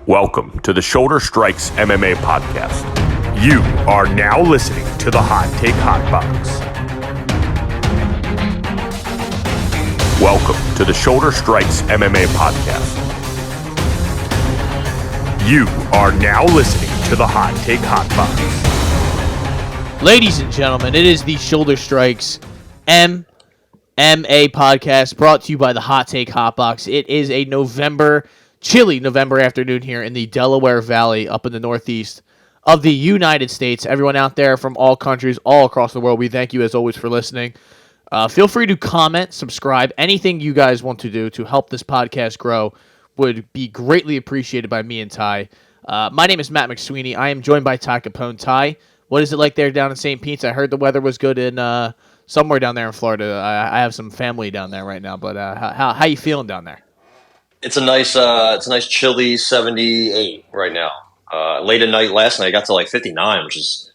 Welcome to the Shoulder Strikes MMA Podcast. You are now listening to the Hot Take Hot Box. Welcome to the Shoulder Strikes MMA Podcast. You are now listening to the Hot Take Hot Box. Ladies and gentlemen, it is the Shoulder Strikes MMA Podcast brought to you by the Hot Take Hot Box. It is a chilly November afternoon here in the Delaware Valley up in the northeast of the United States. Everyone out there from all countries, all across the world, we thank you as always for listening. Feel free to comment, subscribe, anything you guys want to do to help this podcast grow would be greatly appreciated by me and Ty. My name is Matt McSweeney. I am joined by Ty Capone. Ty, what is it like there down in St. Pete? I heard the weather was good in somewhere down there in Florida. I have some family down there right now, but how you feeling down there? It's a nice chilly 78 right now. Late at night last night, I got to like 59, which is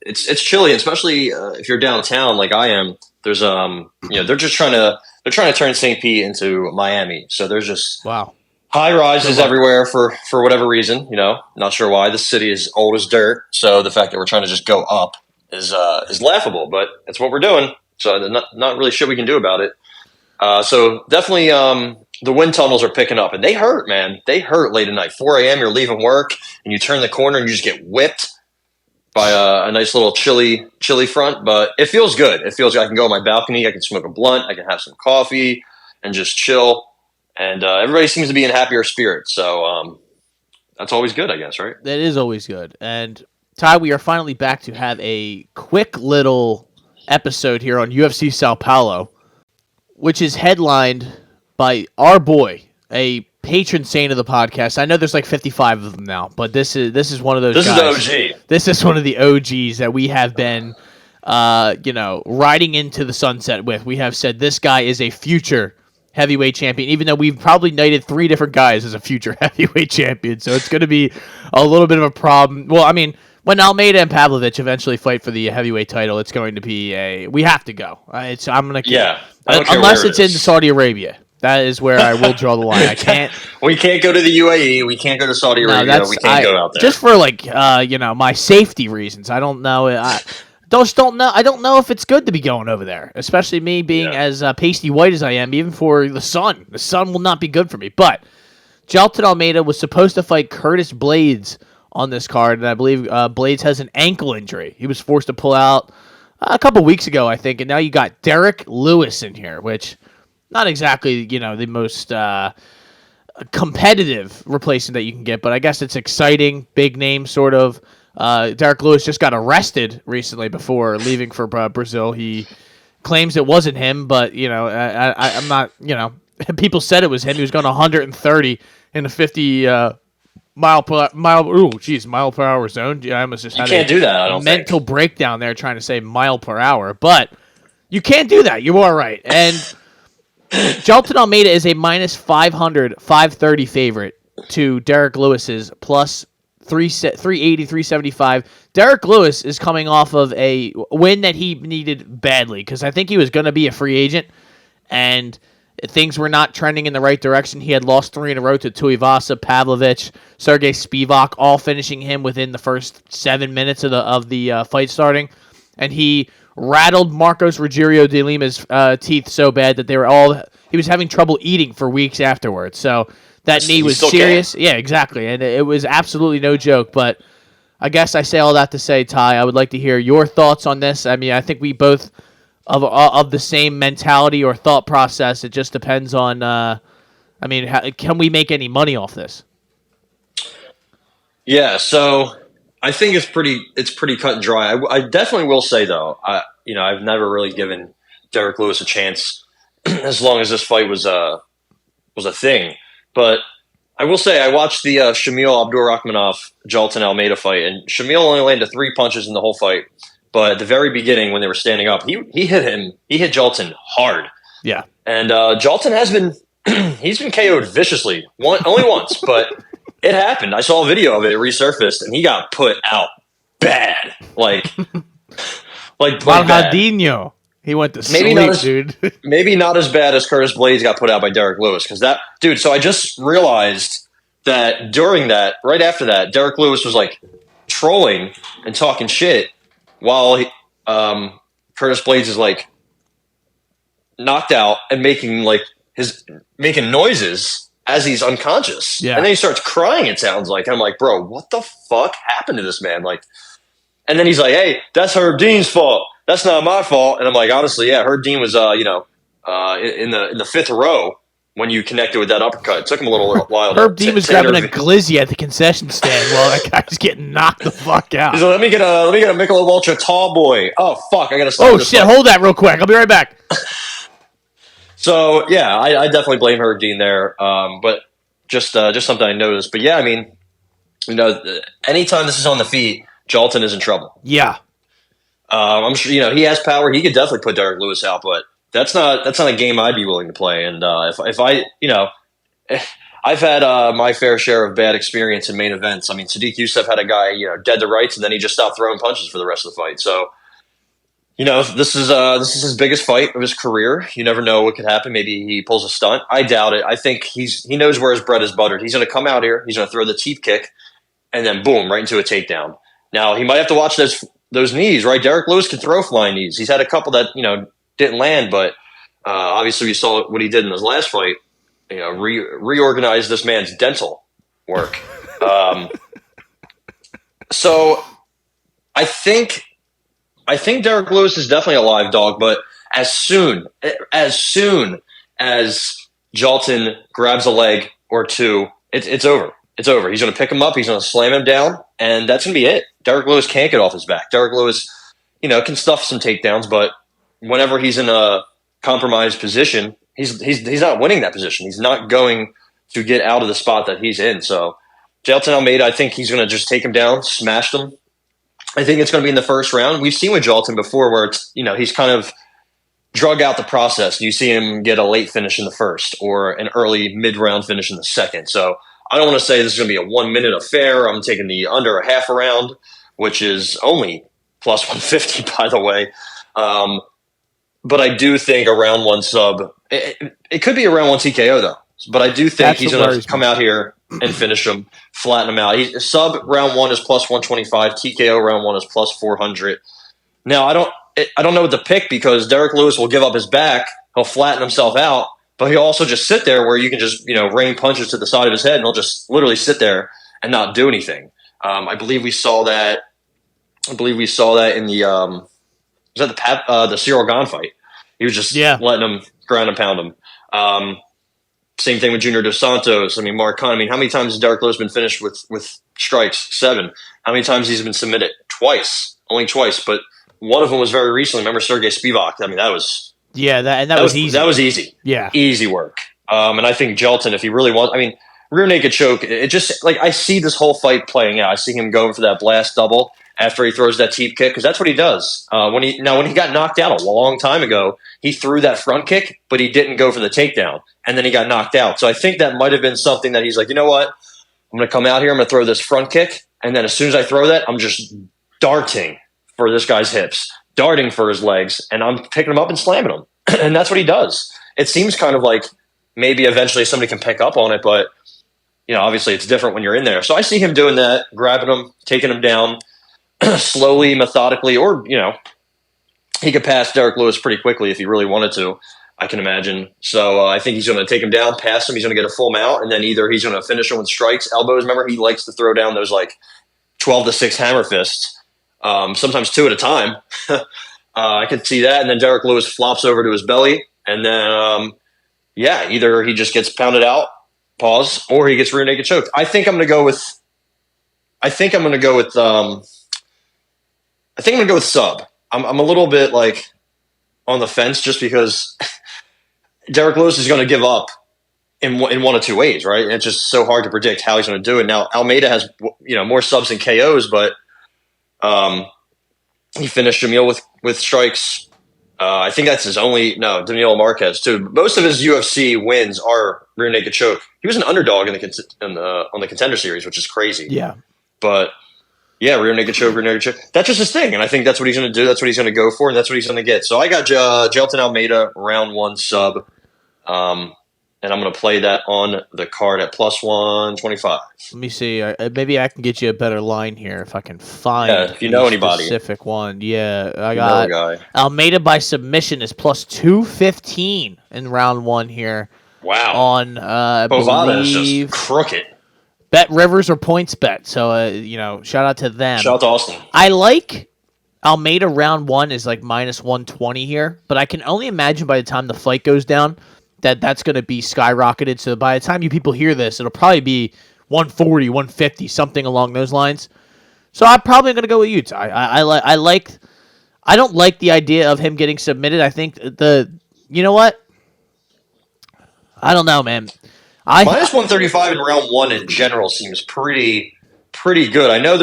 it's chilly, especially if you're downtown like I am. There's they're trying to turn St. Pete into Miami, so there's just high rises everywhere for whatever reason. Not sure why. This city is old as dirt, so the fact that we're trying to just go up is laughable, but it's what we're doing. So not really shit we can do about it. So definitely the wind tunnels are picking up, and they hurt, man. They hurt late at night. 4 a.m. You're leaving work, and you turn the corner, and you just get whipped by a nice little chilly front. But it feels good. It feels like I can go on my balcony. I can smoke a blunt. I can have some coffee and just chill. And everybody seems to be in happier spirits. So that's always good, I guess, right? That is always good. And Ty, we are finally back to have a quick little episode here on UFC Sao Paulo, which is headlined by our boy, a patron saint of the podcast. I know there's like 55 of them now, but this is one of those guys. This is the OG. This is one of the OGs that we have been, riding into the sunset with. We have said this guy is a future heavyweight champion, even though we've probably knighted 3 different guys as a future heavyweight champion. So it's going to be a little bit of a problem. Well, I mean, when Almeida and Pavlovich eventually fight for the heavyweight title, it's going to be we have to go. I'm going to unless it's in Saudi Arabia. That is where I will draw the line. I can't. We can't go to the UAE. We can't go to Saudi Arabia. We can't go out there. Just for my safety reasons. I don't know. I don't know if it's good to be going over there, especially me being as pasty white as I am. Even for the sun, will not be good for me. But Jailton Almeida was supposed to fight Curtis Blades on this card, and I believe Blades has an ankle injury. He was forced to pull out a couple weeks ago, I think, and now you got Derrick Lewis in here, which not exactly the most competitive replacement that you can get, but I guess it's exciting, big name sort of. Derrick Lewis just got arrested recently before leaving for Brazil. He claims it wasn't him, but I'm not. People said it was him. He was going 130 in a 50 mile per hour zone. I almost just had can't do that. I don't mental breakdown there trying to say mile per hour, but you can't do that. You are right. And Jailton Almeida is a minus 500, 530 favorite to Derrick Lewis's plus 380, 375. Derrick Lewis is coming off of a win that he needed badly because I think he was going to be a free agent, and things were not trending in the right direction. He had lost 3 in a row to Tuivasa, Pavlovich, Sergey Spivak, all finishing him within the first 7 minutes of the fight starting, and he rattled Marcos Rogerio de Lima's teeth so bad that he was having trouble eating for weeks afterwards. So that knee was serious. Yeah, exactly. And it was absolutely no joke. But I guess I say all that to say, Ty, I would like to hear your thoughts on this. I mean, I think we both of the same mentality or thought process. It just depends on, can we make any money off this? Yeah, so I think it's pretty cut and dry. I definitely will say though, I've never really given Derrick Lewis a chance as long as this fight was a thing. But I will say I watched the Shamil Abdurakhmanov Jailton Almeida fight, and Shamil only landed 3 punches in the whole fight. But at the very beginning, when they were standing up, he hit Jailton hard. Yeah, and Jailton has been he's been KO'd viciously only once, but it happened. I saw a video of it. It resurfaced, and he got put out bad, like Maljadinho. He went to sleep, dude. Maybe not as bad as Curtis Blades got put out by Derrick Lewis, because that dude. So I just realized that during that, right after that, Derrick Lewis was like trolling and talking shit while Curtis Blades is like knocked out and making noises as he's unconscious. Yeah. And then he starts crying, it sounds like. And I'm like, bro, what the fuck happened to this man? Like, and then he's like, hey, that's Herb Dean's fault. That's not my fault. And I'm like, honestly, yeah, Herb Dean was, in the fifth row when you connected with that uppercut. It took him a little while. Herb Dean was grabbing a glizzy at the concession stand while that guy's getting knocked the fuck out. He's like, let me get a Michelob Ultra tall boy. Oh, fuck, I got to stop. Oh, shit, hold that real quick. I'll be right back. So, yeah, I definitely blame Herb Dean there, but just something I noticed. But, yeah, I mean, anytime this is on the feet, Jailton is in trouble. Yeah. I'm sure, he has power. He could definitely put Derrick Lewis out, but that's not a game I'd be willing to play. And if I, I've had my fair share of bad experience in main events. I mean, Sadiq Youssef had a guy, dead to rights, and then he just stopped throwing punches for the rest of the fight. So, this is his biggest fight of his career. You never know what could happen. Maybe he pulls a stunt. I doubt it. I think he knows where his bread is buttered. He's going to come out here. He's going to throw the teep kick, and then boom, right into a takedown. Now he might have to watch those knees, right? Derrick Lewis can throw flying knees. He's had a couple that didn't land, but obviously we saw what he did in his last fight. Reorganize this man's dental work. So I think Derrick Lewis is definitely a live dog, but as soon as Jailton grabs a leg or two, it's over. It's over. He's going to pick him up. He's going to slam him down, and that's going to be it. Derrick Lewis can't get off his back. Derrick Lewis, can stuff some takedowns, but whenever he's in a compromised position, he's not winning that position. He's not going to get out of the spot that he's in. So Jailton Almeida, I think he's going to just take him down, smash him. I think it's going to be in the first round. We've seen with Jailton before where it's, he's kind of drug out the process. You see him get a late finish in the first or an early mid-round finish in the second. So I don't want to say this is going to be a 1 minute affair. I'm taking the under a half a round, which is only plus 150, by the way. But I do think a round one sub, it could be a round one TKO though. But I do think he's going to come out here and finish him, flatten him out. Sub round one is plus 125. TKO round one is plus 400. Now I don't know what to pick because Derrick Lewis will give up his back. He'll flatten himself out, but he'll also just sit there where you can just rain punches to the side of his head, and he'll just literally sit there and not do anything. I believe we saw that. In the the Cyril Gane fight. He was just letting him ground and pound him. Same thing with Junior Dos Santos. I mean, Mark Hunt. I mean, how many times has Derrick Lewis been finished with strikes? 7. How many times he's been submitted? Twice. Only twice. But one of them was very recently. Remember Sergey Spivak? I mean, that was that was easy. That was easy. Yeah, easy work. And I think Jailton, if he really wants, I mean, rear naked choke. It just I see this whole fight playing out. I see him going for that blast double after he throws that teep kick, because that's what he does. When he got knocked out a long time ago, he threw that front kick, but he didn't go for the takedown, and then he got knocked out. So I think that might have been something that he's like, you know what? I'm going to come out here, I'm going to throw this front kick, and then as soon as I throw that, I'm just darting for this guy's hips, darting for his legs, and I'm picking him up and slamming him. And that's what he does. It seems kind of like maybe eventually somebody can pick up on it, but obviously it's different when you're in there. So I see him doing that, grabbing him, taking him down, slowly, methodically, or he could pass Derrick Lewis pretty quickly if he really wanted to, I can imagine. So I think he's going to take him down, pass him, he's going to get a full mount, and then either he's going to finish him with strikes, elbows. Remember, he likes to throw down those 12-6 hammer fists, sometimes 2 at a time. I could see that, and then Derrick Lewis flops over to his belly, and then either he just gets pounded out, pause, or he gets rear naked choked. I think I'm going to go with sub. I'm a little bit on the fence just because Derrick Lewis is going to give up in one of two ways, right? And it's just so hard to predict how he's going to do it. Now Almeida has more subs and KOs, but he finished Jamil with strikes. I think that's his only. No, Daniel Marquez too. Most of his UFC wins are rear naked choke. He was an underdog on the Contender Series, which is crazy. Yeah, but. Yeah, rear naked choke. That's just his thing, and I think that's what he's going to do. That's what he's going to go for, and that's what he's going to get. So I got Jailton Almeida round one sub, and and I'm going to play that on the card at plus 125. Let me see. Maybe I can get you a better line here if I can find If you know anybody. Specific one. Yeah, I You got know a guy. Almeida by submission is plus 215 in round 1 here. Wow. On I Bovada is believe just crooked. Bet Rivers or Points Bet. So shout out to them. Shout out to Austin. I like Almeida round 1 is like minus 120 here, but I can only imagine by the time the fight goes down that's going to be skyrocketed. So by the time you people hear this, it'll probably be 140, 150, something along those lines. So I'm probably going to go with you, Ty. I don't like the idea of him getting submitted. I think you know what? I don't know, man. Minus 135 in round 1 in general seems pretty good. I know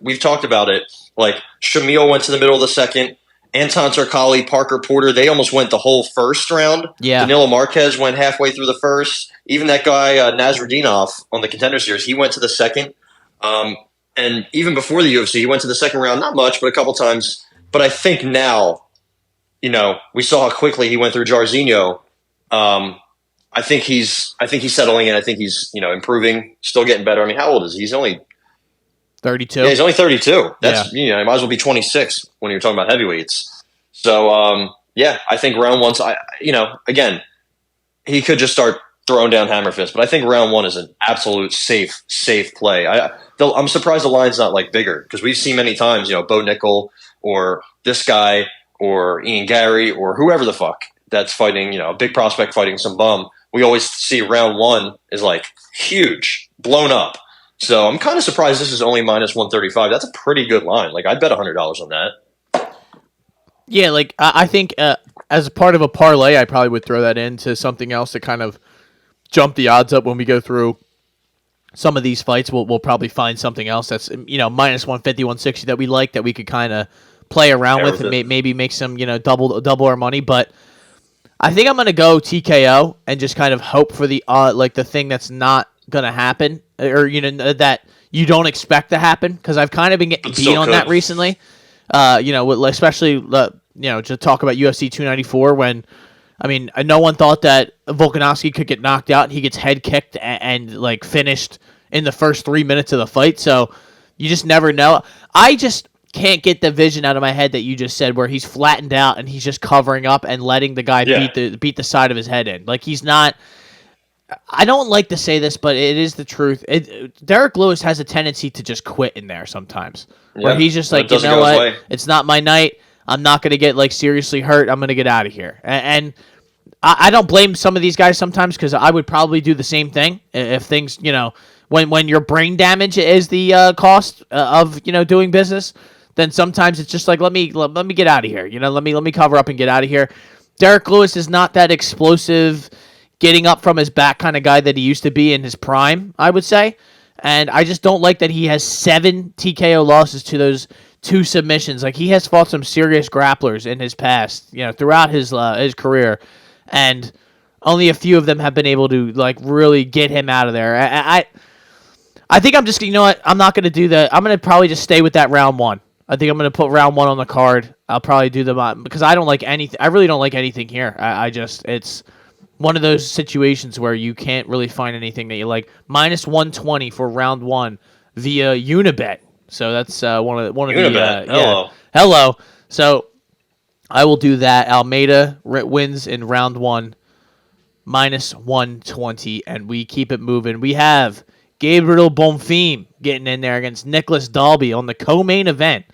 we've talked about it. Like Shamil went to the middle of the second. Anton Turkali, Parker Porter, they almost went the whole first round. Yeah. Danilo Marquez went halfway through the first. Even that guy, Nasruddinov, on the Contender Series, he went to the second. And even before the UFC, he went to the second round. Not much, but a couple times. But I think now, we saw how quickly he went through Jairzinho. I think he's settling in. I think he's, improving, still getting better. I mean, how old is he? He's only 32. Yeah, he's only 32. That's he might as well be 26 when you're talking about heavyweights. So I think round 1's again, he could just start throwing down hammer fists, but I think round 1 is an absolute safe play. I'm surprised the line's not like bigger because we've seen many times, Bo Nickel or this guy or Ian Gary or whoever the fuck that's fighting, a big prospect fighting some bum. We always see round 1 is like huge, blown up. So I'm kind of surprised this is only minus 135. That's a pretty good line. Like I'd bet $100 on that. Yeah, like I think as a part of a parlay, I probably would throw that into something else to kind of jump the odds up when we go through some of these fights. We'll probably find something else that's minus 150, 160 that we like that we could kind of play around with and maybe make some double our money. But I think I'm gonna go TKO and just kind of hope for the the thing that's not gonna happen or that you don't expect to happen because I've kind of been getting beat on that recently. Especially to talk about UFC 294 when no one thought that Volkanovski could get knocked out and he gets head kicked and like finished in the first 3 minutes of the fight. So you just never know. I just can't get the vision out of my head that you just said where he's flattened out and he's just covering up and letting the guy beat the side of his head in. Like he's not. I don't like to say this, but it is the truth. Derrick Lewis has a tendency to just quit in there sometimes, where he's just like, you know what, it's not my night. I'm not going to get like seriously hurt. I'm going to get out of here. And I don't blame some of these guys sometimes because I would probably do the same thing if things, when your brain damage is the cost of doing business, then sometimes it's just like let me get out of here. Let me cover up and get out of here. Derrick Lewis is not that explosive, getting up from his back kind of guy that he used to be in his prime, I would say. And I just don't like that he has 7 TKO losses to those 2 submissions. Like he has fought some serious grapplers in his past, throughout his career, and only a few of them have been able to like really get him out of there. I think I'm just I'm not going to do that. I'm going to probably just stay with that round 1. I think I'm going to put round 1 on the card. I'll probably do them because I don't like anything. I really don't like anything here. It's one of those situations where you can't really find anything that you like. Minus 120 for round 1 via Unibet. So that's one of the hello. So I will do that. Almeida wins in round 1, minus 120, and we keep it moving. We have Gabriel Bonfim getting in there against Nicholas Dalby on the co-main event.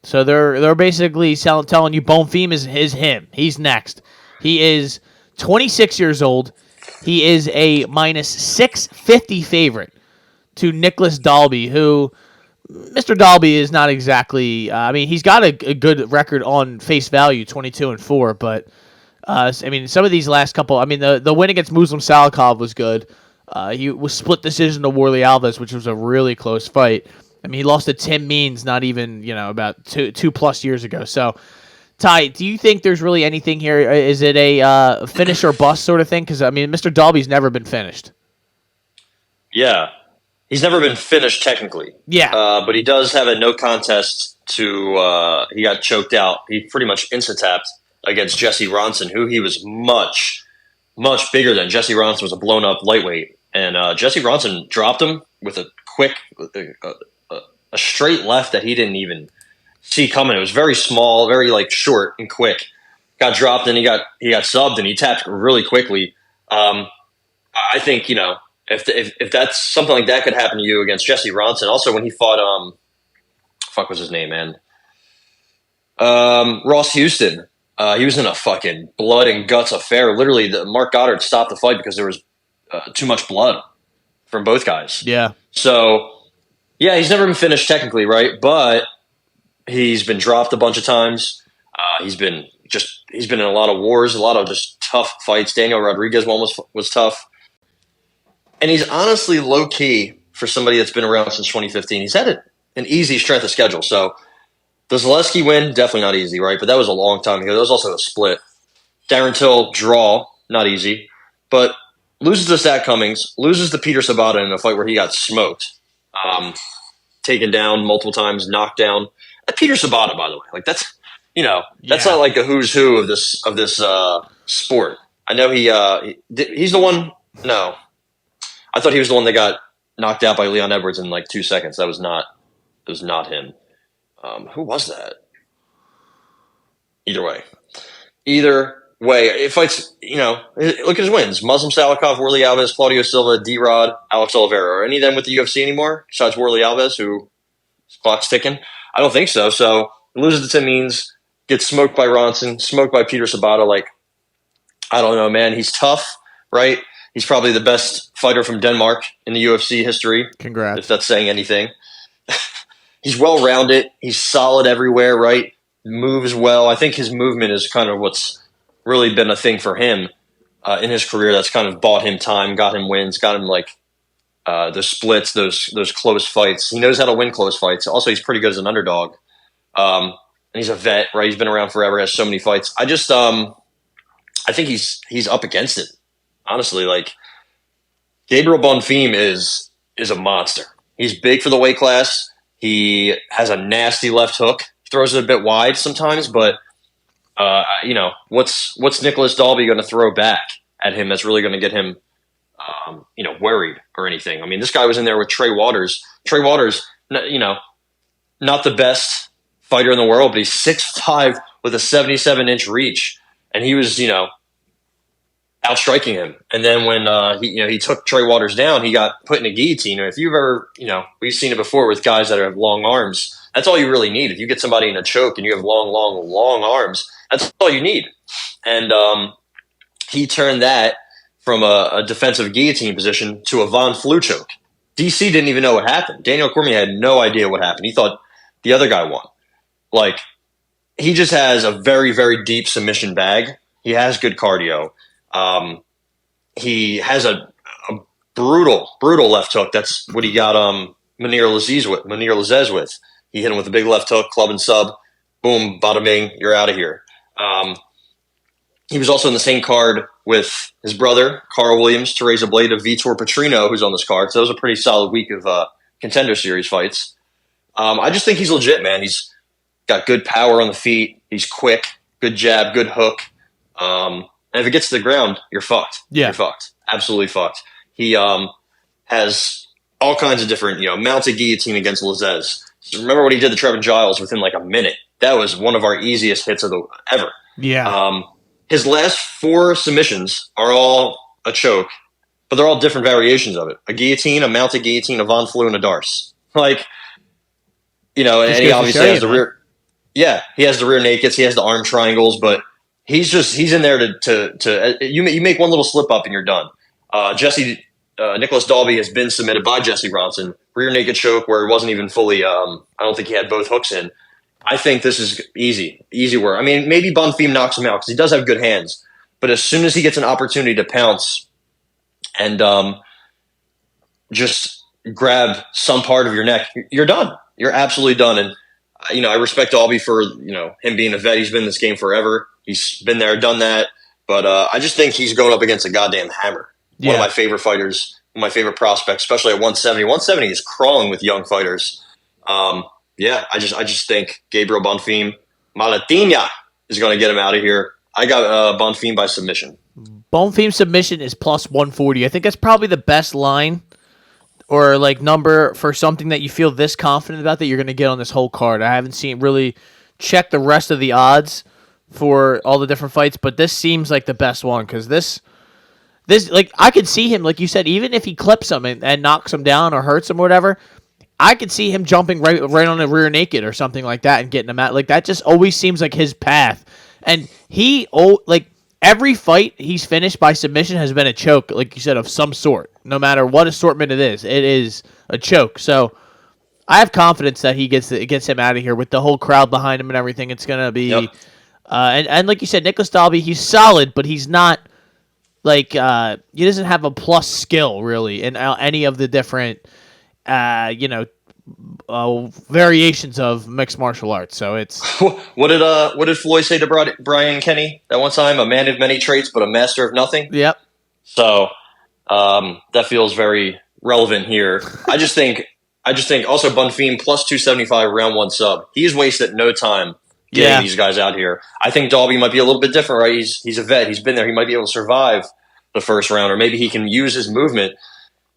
So they're basically telling you Bonfim is him. He's next. He is 26 years old. He is a minus 650 favorite to Nicholas Dalby, who Mr. Dalby is not exactly. He's got a good record on face value, 22-4. But some of these last couple. The win against Muslim Salikov was good. He was split decision to Warley Alves, which was a really close fight. He lost to Tim Means not even about two plus years ago. So. Ty, do you think there's really anything here? Is it a finish or bust sort of thing? Because, Mr. Dalby's never been finished. Yeah. He's never been finished technically. Yeah. But he does have a no contest to he got choked out. He pretty much insta-tapped against Jesse Ronson, who he was much much bigger than Jesse Ronson was a blown up lightweight, and Jesse Ronson dropped him with a quick, a straight left that he didn't even see coming. It was very small, very like short and quick. Got dropped and he got subbed and he tapped really quickly. I think if that's something like that could happen to you against Jesse Ronson. Also, when he fought fuck was his name, man? Ross Houston. He was in a fucking blood and guts affair. Literally, Mark Goddard stopped the fight because there was too much blood from both guys. Yeah. So, yeah, he's never been finished technically, right? But he's been dropped a bunch of times. He's been in a lot of wars, a lot of just tough fights. Daniel Rodriguez one was tough. And he's honestly low-key for somebody that's been around since 2015. He's had an easy strength of schedule. So, does Zaleski win? Definitely not easy, right? But that was a long time ago. That was also a split. Darren Till, draw, not easy. But loses to Zach Cummings, loses to Peter Sabata in a fight where he got smoked. Taken down multiple times, knocked down. Peter Sabata, by the way. Like, that's not like a who's who of this sport. I know he's the one. No. I thought he was the one that got knocked out by Leon Edwards in like 2 seconds. That was not him. Who was that? Either way, it fights. Look at his wins: Muslim Salikov, Worley Alves, Claudio Silva, D-Rod, Alex Oliveira. Are any of them with the UFC anymore besides Worley Alves, who clock's ticking? I don't think so. So loses to Tim Means, gets smoked by Ronson, smoked by Peter Sabata. Like, I don't know, man. He's tough, right? He's probably the best fighter from Denmark in the UFC history. Congrats. If that's saying anything. He's well-rounded. He's solid everywhere, right? Moves well. I think his movement is kind of what's really been a thing for him in his career that's kind of bought him time, got him wins, got him like the splits, those close fights. He knows how to win close fights. Also, he's pretty good as an underdog. And he's a vet, right? He's been around forever, has so many fights. I think he's up against it. Honestly, like, Gabriel Bonfim is a monster. He's big for the weight class. He has a nasty left hook. Throws it a bit wide sometimes, but what's Nicholas Dalby going to throw back at him that's really going to get him, worried or anything? I mean, this guy was in there with Trey Waters. Trey Waters, not the best fighter in the world, but he's 6'5" with a 77-inch reach, and he was, outstriking him. And then when he took Trey Waters down, he got put in a guillotine. And if you've ever, we've seen it before with guys that have long arms. That's all you really need. If you get somebody in a choke and you have long arms, that's all you need. And he turned that from a defensive guillotine position to a Von Flue choke. DC didn't even know what happened. Daniel Cormier had no idea what happened. He thought the other guy won. Like, he just has a very, very deep submission bag. He has good cardio. He has a brutal left hook. That's what he got Munir Lazzez with. He hit him with a big left hook, club and sub. Boom, bada bing, you're out of here. He was also in the same card with his brother, Carl Williams, to raise a blade of Vitor Petrino, who's on this card. So that was a pretty solid week of Contender Series fights. I just think he's legit, man. He's got good power on the feet. He's quick, good jab, good hook. And if it gets to the ground, you're fucked. Yeah. You're fucked. Absolutely fucked. He has all kinds of different, mounted guillotine against Lazzez. So remember what he did to Trevin Giles within like a minute? That was one of our easiest hits ever. Yeah. His last 4 submissions are all a choke, but they're all different variations of it. A guillotine, a mounted guillotine, a Von Flue, and a Darce. Like, and he obviously has the rear. Yeah, he has the rear nakeds. He has the arm triangles, but he's in there to you make one little slip up and you're done. Nicholas Dalby has been submitted by Jesse Ronson. Rear naked choke where it wasn't even fully. I don't think he had both hooks in. I think this is easy work. I mean, maybe Bonfim knocks him out because he does have good hands. But as soon as he gets an opportunity to pounce and just grab some part of your neck, you're done. You're absolutely done. And I respect Dalby for him being a vet. He's been in this game forever. He's been there, done that. But I just think he's going up against a goddamn hammer. Yeah. One of my favorite fighters, one of my favorite prospects, especially at 170. 170 is crawling with young fighters. I just think Gabriel Bonfim Malatinha is going to get him out of here. I got Bonfim by submission. Bonfim submission is plus 140. I think that's probably the best line or like number for something that you feel this confident about that you're going to get on this whole card. I haven't seen really check the rest of the odds for all the different fights, but this seems like the best one because this like I could see him, like you said, even if he clips him and knocks him down or hurts him or whatever, I could see him jumping right on the rear naked or something like that and getting him out. Like that just always seems like his path. And every fight he's finished by submission has been a choke, like you said, of some sort. No matter what assortment it is a choke. So I have confidence that he gets him out of here with the whole crowd behind him and everything. It's gonna be, and like you said, Nicholas Dalby, he's solid, but he's not like he doesn't have a plus skill really in any of the different variations of mixed martial arts. So it's what did Floyd say to Brian Kenny that one time? A man of many traits, but a master of nothing. Yep. So that feels very relevant here. I just think also Bonfim plus 275 round one sub. He's wasted no time getting these guys out here. I think Dalby might be a little bit different, right? He's a vet. He's been there. He might be able to survive the first round, or maybe he can use his movement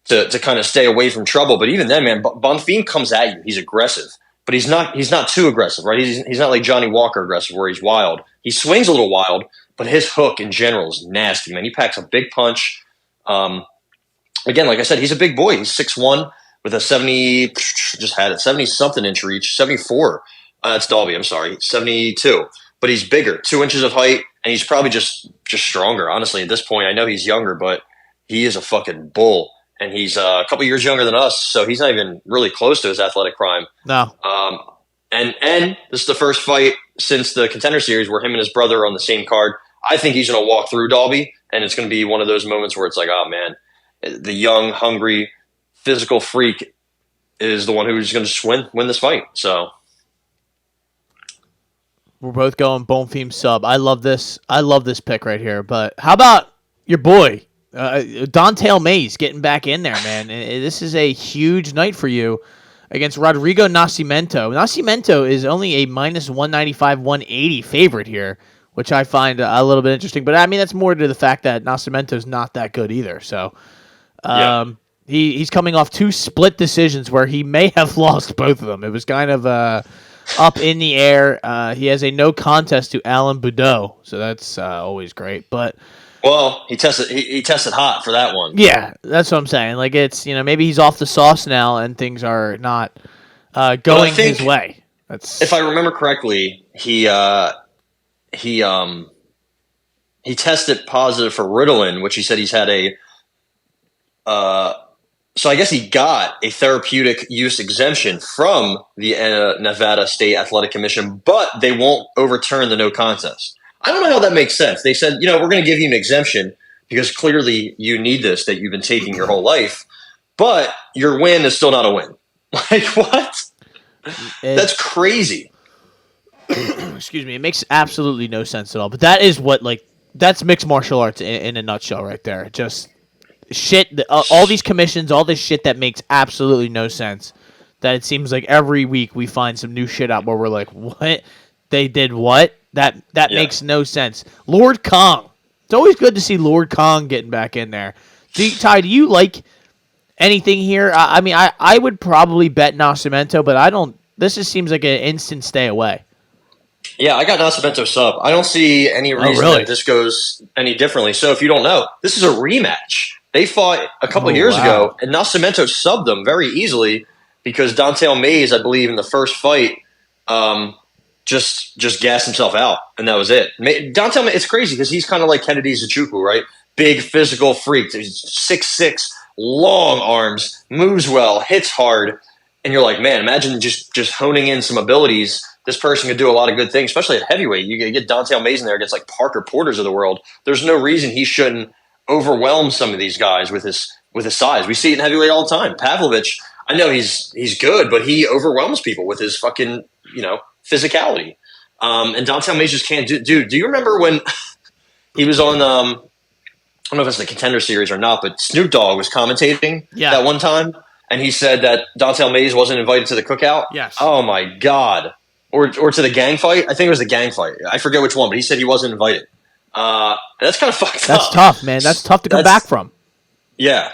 to kind of stay away from trouble. But even then, man, Bonfim comes at you. He's aggressive, but he's not too aggressive, right? He's not like Johnny Walker aggressive where he's wild. He swings a little wild, but his hook in general is nasty, man. He packs a big punch. Again, like I said, he's a big boy. He's 6'1", with a 70-something inch reach, 74. That's Dalby, I'm sorry, 72. But he's bigger, 2 inches of height, and he's probably just stronger, honestly, at this point. I know he's younger, but he is a fucking bull. And he's a couple years younger than us, so he's not even really close to his athletic prime. No. And this is the first fight since the Contender Series where him and his brother are on the same card. I think he's going to walk through Dalby, and it's going to be one of those moments where it's like, oh, man, the young, hungry, physical freak is the one who's going to just win this fight. So we're both going Bonfim sub. I love this pick right here. But how about your boy, Don'Tale Mayes getting back in there, man? This is a huge night for you against Rodrigo Nascimento. Nascimento is only a minus 195, 180 favorite here, which I find a little bit interesting. But I mean, that's more to the fact that Nascimento's not that good either. So he's coming off 2 split decisions where he may have lost both of them. It was kind of up in the air. He has a no contest to Alan Boudreaux, so that's always great. But well, he tested hot for that one. Yeah, that's what I'm saying. Like it's maybe he's off the sauce now and things are not going his way. If I remember correctly, he tested positive for Ritalin, which he said he's had so I guess he got a therapeutic use exemption from the Nevada State Athletic Commission, but they won't overturn the no contest. I don't know how that makes sense. They said, we're going to give you an exemption because clearly you need this that you've been taking your whole life, but your win is still not a win. Like, what? That's crazy. Excuse me. It makes absolutely no sense at all. But that is that's mixed martial arts in a nutshell right there. Just shit. All these commissions, all this shit that makes absolutely no sense. That it seems like every week we find some new shit out where we're like, what? They did what? That makes no sense. Lord Kong. It's always good to see Lord Kong getting back in there. Ty, do you like anything here? I mean, I would probably bet Nascimento, but I don't. This just seems like an instant stay away. Yeah, I got Nascimento sub. I don't see any reason that this goes any differently. So if you don't know, this is a rematch. They fought a couple of years ago, and Nascimento subbed them very easily because Don'Tale Mayes, I believe, in the first fight, just gassed himself out, and that was it. Don'Tale Mayes, it's crazy because he's kind of like Kennedy Zachuku, right? Big physical freak. He's 6'6", long arms, moves well, hits hard, and you're like, man, imagine just honing in some abilities. This person could do a lot of good things, especially at heavyweight. You get Don'Tale Mayes in there against like Parker Porters of the world. There's no reason he shouldn't overwhelm some of these guys with his size. We see it in heavyweight all the time. Pavlovich, I know he's good, but he overwhelms people with his fucking physicality. And Don'Tale Mayes just can't do. Dude, do you remember when he was on? I don't know if it's the Contender Series or not, but Snoop Dogg was commentating that one time, and he said that Don'Tale Mayes wasn't invited to the cookout. Yes. Oh my god. Or to the gang fight. I think it was the gang fight. I forget which one, but he said he wasn't invited. That's kind of fucked up. That's tough, man. That's tough to come back from. Yeah.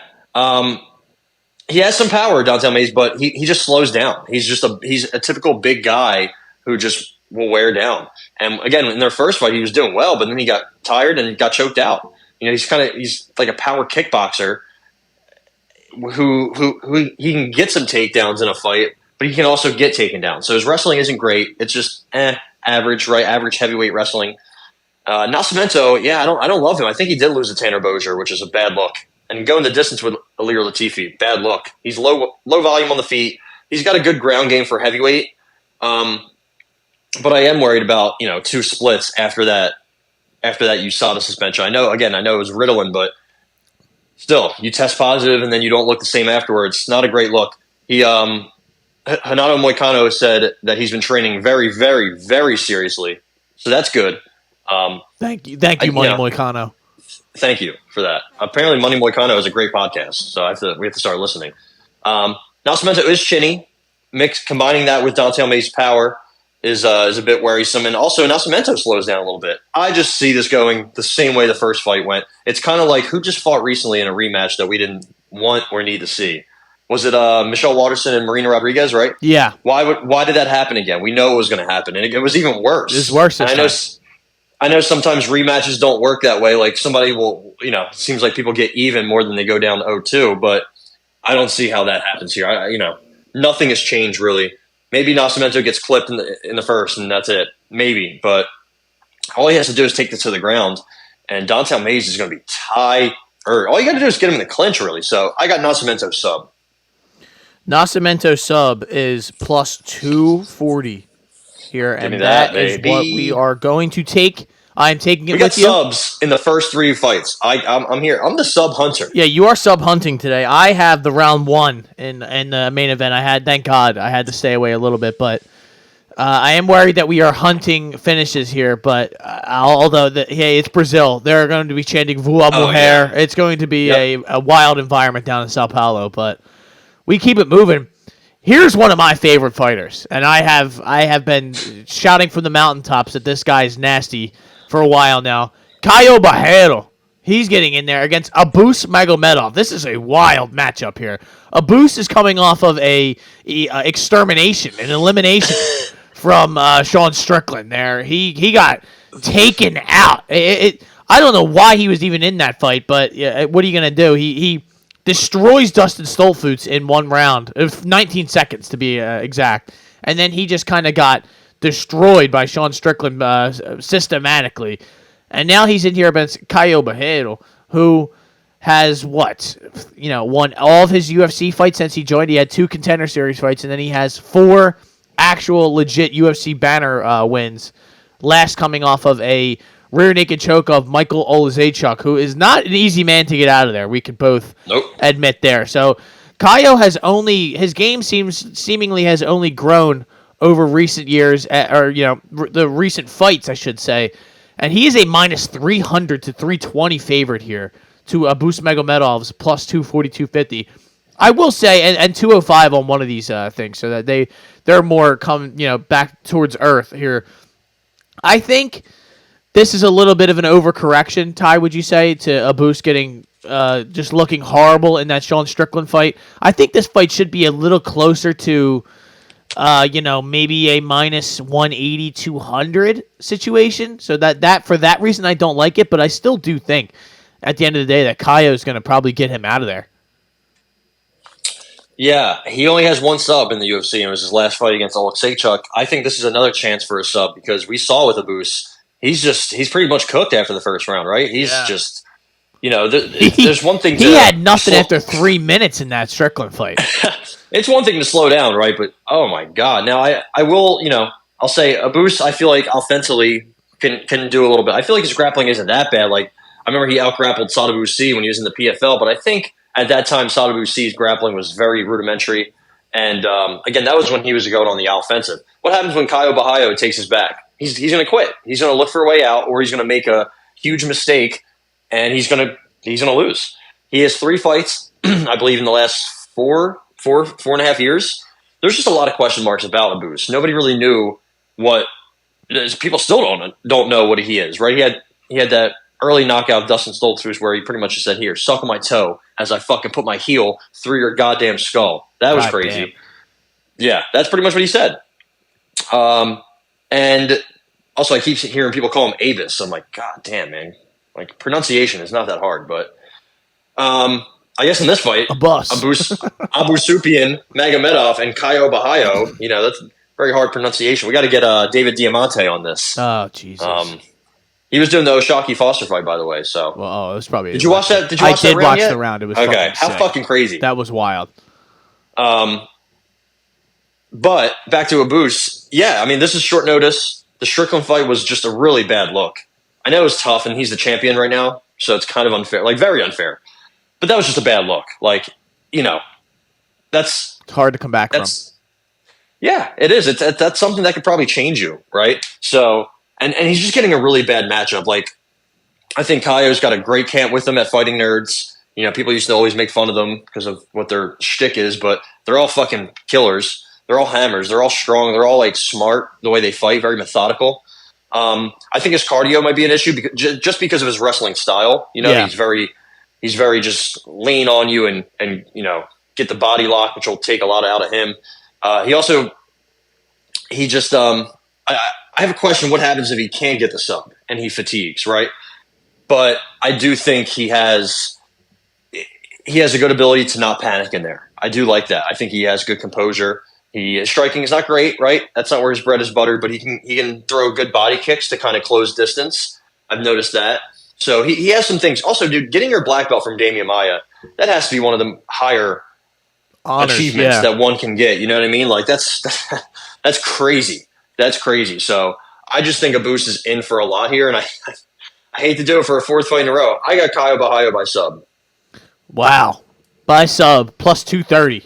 He has some power, Dante Mays, but he just slows down. He's a typical big guy who just will wear down. And again, in their first fight, he was doing well, but then he got tired and got choked out. He's like a power kickboxer who he can get some takedowns in a fight, but he can also get taken down. So his wrestling isn't great. It's just average, right? Average heavyweight wrestling. Nascimento, yeah, I don't love him. I think he did lose to Tanner Bozier, which is a bad look. And going the distance with Ilir Latifi, bad look. He's low volume on the feet. He's got a good ground game for heavyweight. But I am worried about, two splits after that USADA suspension. I know it was Ritalin, but still, you test positive and then you don't look the same afterwards. Not a great look. Renato Moicano said that he's been training very, very, very seriously. So that's good. Thank you, Money Moicano. Thank you for that. Apparently, Money Moicano is a great podcast, so we have to start listening. Nascimento is chinny. Combining that with Dante Almeida's power is a bit worrisome, and also Nascimento slows down a little bit. I just see this going the same way the first fight went. It's kind of like who just fought recently in a rematch that we didn't want or need to see. Was it Michelle Waterson and Marina Rodriguez, right? Yeah. Why did that happen again? We know it was going to happen, and it was even worse. It was worse this time. I know sometimes rematches don't work that way. Like somebody will, it seems like people get even more than they go down 0-2, but I don't see how that happens here. Nothing has changed really. Maybe Nascimento gets clipped in the first and that's it. Maybe, but all he has to do is take this to the ground, and Dante Almeida is going to be tired. All you got to do is get him in the clinch, really. So I got Nascimento sub. Nascimento sub is plus 240 here, and that is what we are going to take. I'm taking it with you. We got subs in the first 3 fights. I'm here. I'm the sub hunter. Yeah, you are sub hunting today. I have the round 1 in the main event. Thank God, I had to stay away a little bit, but I am worried that we are hunting finishes here. But it's Brazil, they're going to be chanting "Voa Mujer." Yeah. It's going to be a wild environment down in Sao Paulo, but we keep it moving. Here's one of my favorite fighters, and I have been shouting from the mountaintops that this guy is nasty for a while now. Caio Barreiro, he's getting in there against Abus Magomedov. This is a wild matchup here. Abus is coming off of an elimination from Sean Strickland. There, he got taken out. I don't know why he was even in that fight, but what are you gonna do? He destroys Dustin Stoltzfus in 1 round, 19 seconds to be exact, and then he just kind of got destroyed by Sean Strickland systematically. And now he's in here against Caio Barreiro, who has won all of his UFC fights since he joined. He had 2 Contender Series fights, and then he has 4 actual legit UFC banner wins, last coming off of a rear naked choke of Michael Olazechuk, who is not an easy man to get out of there. We could both admit there. So Caio his game seemingly has only grown over recent years, the recent fights, I should say. And he is a minus 300 to 320 favorite here to Abus Magomedov's plus 240, 250. I will say, and 205 on one of these things, so that they're more back towards earth here. I think this is a little bit of an overcorrection, Ty, would you say, to Abus getting just looking horrible in that Sean Strickland fight? I think this fight should be a little closer to maybe a minus 180, 200 situation. So that for that reason, I don't like it, but I still do think at the end of the day that Caio is going to probably get him out of there. Yeah, he only has 1 sub in the UFC, and it was his last fight against Oleksiejczuk. I think this is another chance for a sub because we saw with Abus, he's pretty much cooked after the first round, right? He's just, there's one thing. He had nothing after 3 minutes in that Strickland fight. It's one thing to slow down, right? But oh my God! Now I will, I'll say Abus. I feel like offensively can do a little bit. I feel like his grappling isn't that bad. Like I remember he out-grappled Sada Boucy when he was in the PFL, but I think at that time Sada Boucy's grappling was very rudimentary. And again, that was when he was going on the offensive. What happens when Caio Barreiro takes his back? He's going to quit. He's going to look for a way out, or he's going to make a huge mistake, and he's going to lose. He has 3 fights, I believe, in the last 4.5 years. There's just a lot of question marks about Abus. Nobody really knew what. People still don't know what he is, right? He had he had that early knockout of Dustin Stoltzfus where he pretty much just said, "Here, suck on my toe as I fucking put my heel through your goddamn skull." That was crazy. Damn. Yeah, that's pretty much what he said. And also, I keep hearing people call him Avis. I'm like, God damn, man. Like, pronunciation is not that hard, but I guess in this fight, A bus. Abu Sufyan, Magomedov, and Caio Bahayo, that's very hard pronunciation. We got to get David Diamante on this. Oh, Jesus. He was doing the Oshaki Foster fight, by the way. So, Well, it was probably. did you watch that? Did you watch I that did round watch yet? the round. It was okay. How sick. fucking crazy! That was wild. But back to Abus. Yeah, I mean, this is short notice. The Strickland fight was just a really bad look. I know it's tough, and he's the champion right now, so it's kind of unfair, like very unfair. But that was just a bad look. Like, that's It's hard to come back from. Yeah, it is. That's something that could probably change you, right? So, and he's just getting a really bad matchup. Like, I think Caio's got a great camp with him at Fighting Nerds. People used to always make fun of them because of what their shtick is, but they're all fucking killers. They're all hammers. They're all strong. They're all like smart the way they fight, very methodical. I think his cardio might be an issue just because of his wrestling style. He's very just lean on you and get the body lock, which will take a lot out of him. I have a question. What happens if he can't get the sub and he fatigues, right? But I do think he has a good ability to not panic in there. I do like that. I think he has good composure. His striking is not great, right? That's not where his bread is buttered, but he can throw good body kicks to kind of close distance. I've noticed that. So he has some things. Also, dude, getting your black belt from Damian Maia, that has to be one of the higher Honors, achievements that one can get. You know what I mean? Like that's crazy. That's crazy. So I just think Abus is in for a lot here, and I hate to do it for a fourth fight in a row. I got Caio Bahayo by sub. Wow. By sub, plus 230.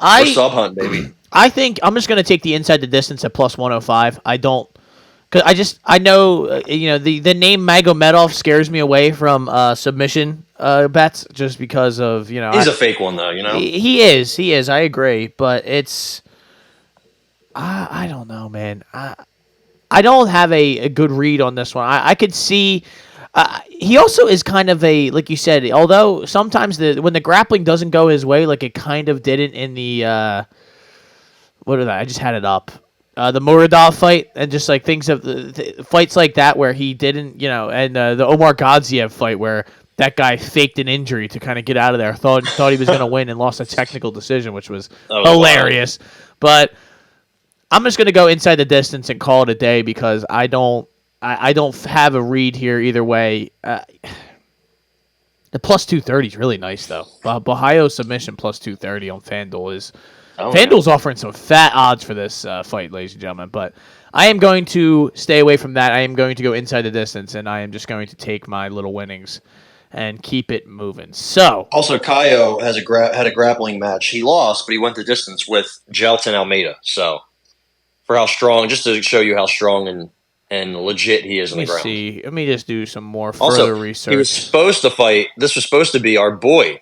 We're sub hunt, baby. I think I'm just going to take the inside the distance at plus 105. I don't, because I know, the name Magomedov scares me away from submission bets just because of, He's a fake one, though, He is. I agree. But it's, I don't know, man. I don't have a good read on this one. I could see. He also is kind of like you said, although sometimes when the grappling doesn't go his way, like it kind of didn't in the what are that? I just had it up. The Muradov fight and just like things of the fights like that where he didn't, and the Omar Gadzhiev fight where that guy faked an injury to kind of get out of there. Thought he was going to win and lost a technical decision, which was hilarious. Wild. But I'm just going to go inside the distance and call it a day because I don't have a read here either way. The plus 230 is really nice, though. Bahayo submission plus 230 on FanDuel is... FanDuel's offering some fat odds for this fight, ladies and gentlemen. But I am going to stay away from that. I am going to go inside the distance, and I am just going to take my little winnings and keep it moving. So... Also, Caio has had a grappling match. He lost, but he went the distance with Jailton Almeida. So, for how strong... Just to show you how strong and legit he is on the ground. Let me just do some more further research. He was supposed to fight. This was supposed to be our boy.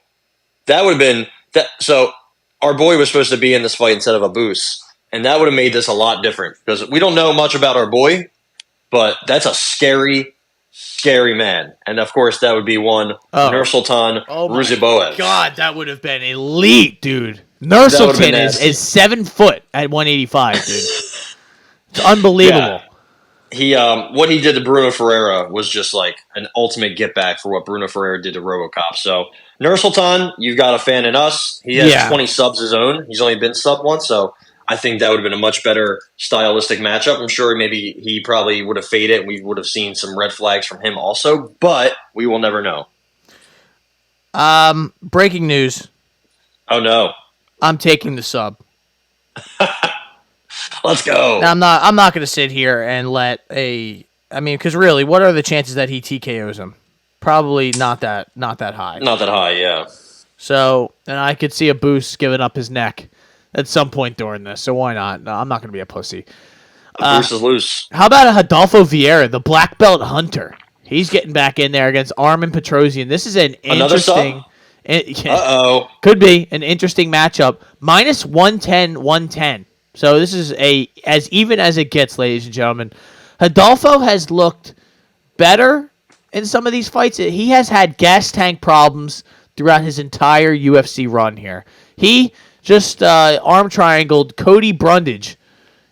That would have been that. So our boy was supposed to be in this fight instead of Abus, and that would have made this a lot different because we don't know much about our boy, but that's a scary, scary man. And of course, that would be one Nursultan Ruziboev. God, that would have been elite, dude. Nursultan is 7 foot at 185, dude. It's unbelievable. Yeah. He what he did to Bruno Ferreira was just like an ultimate get back for what Bruno Ferreira did to RoboCop. So Nursultan, you've got a fan in us. He has 20 subs his own. He's only been sub once, so I think that would have been a much better stylistic matchup. I'm sure maybe he probably would have faded and we would have seen some red flags from him also, but we will never know. Breaking news. Oh no. I'm taking the sub. Let's go. Now, I'm not going to sit here and because really, what are the chances that he TKOs him? Probably not that high. Not that high, yeah. So, and I could see Abus giving up his neck at some point during this. So why not? No, I'm not going to be a pussy. Abus is loose. How about a Adolfo Vieira, the black belt hunter? He's getting back in there against Armin Petrosian. This is an interesting. Could be an interesting matchup. Minus 110, 110. So this is as even as it gets, ladies and gentlemen. Adolfo has looked better in some of these fights. He has had gas tank problems throughout his entire UFC run here. He just arm triangled Cody Brundage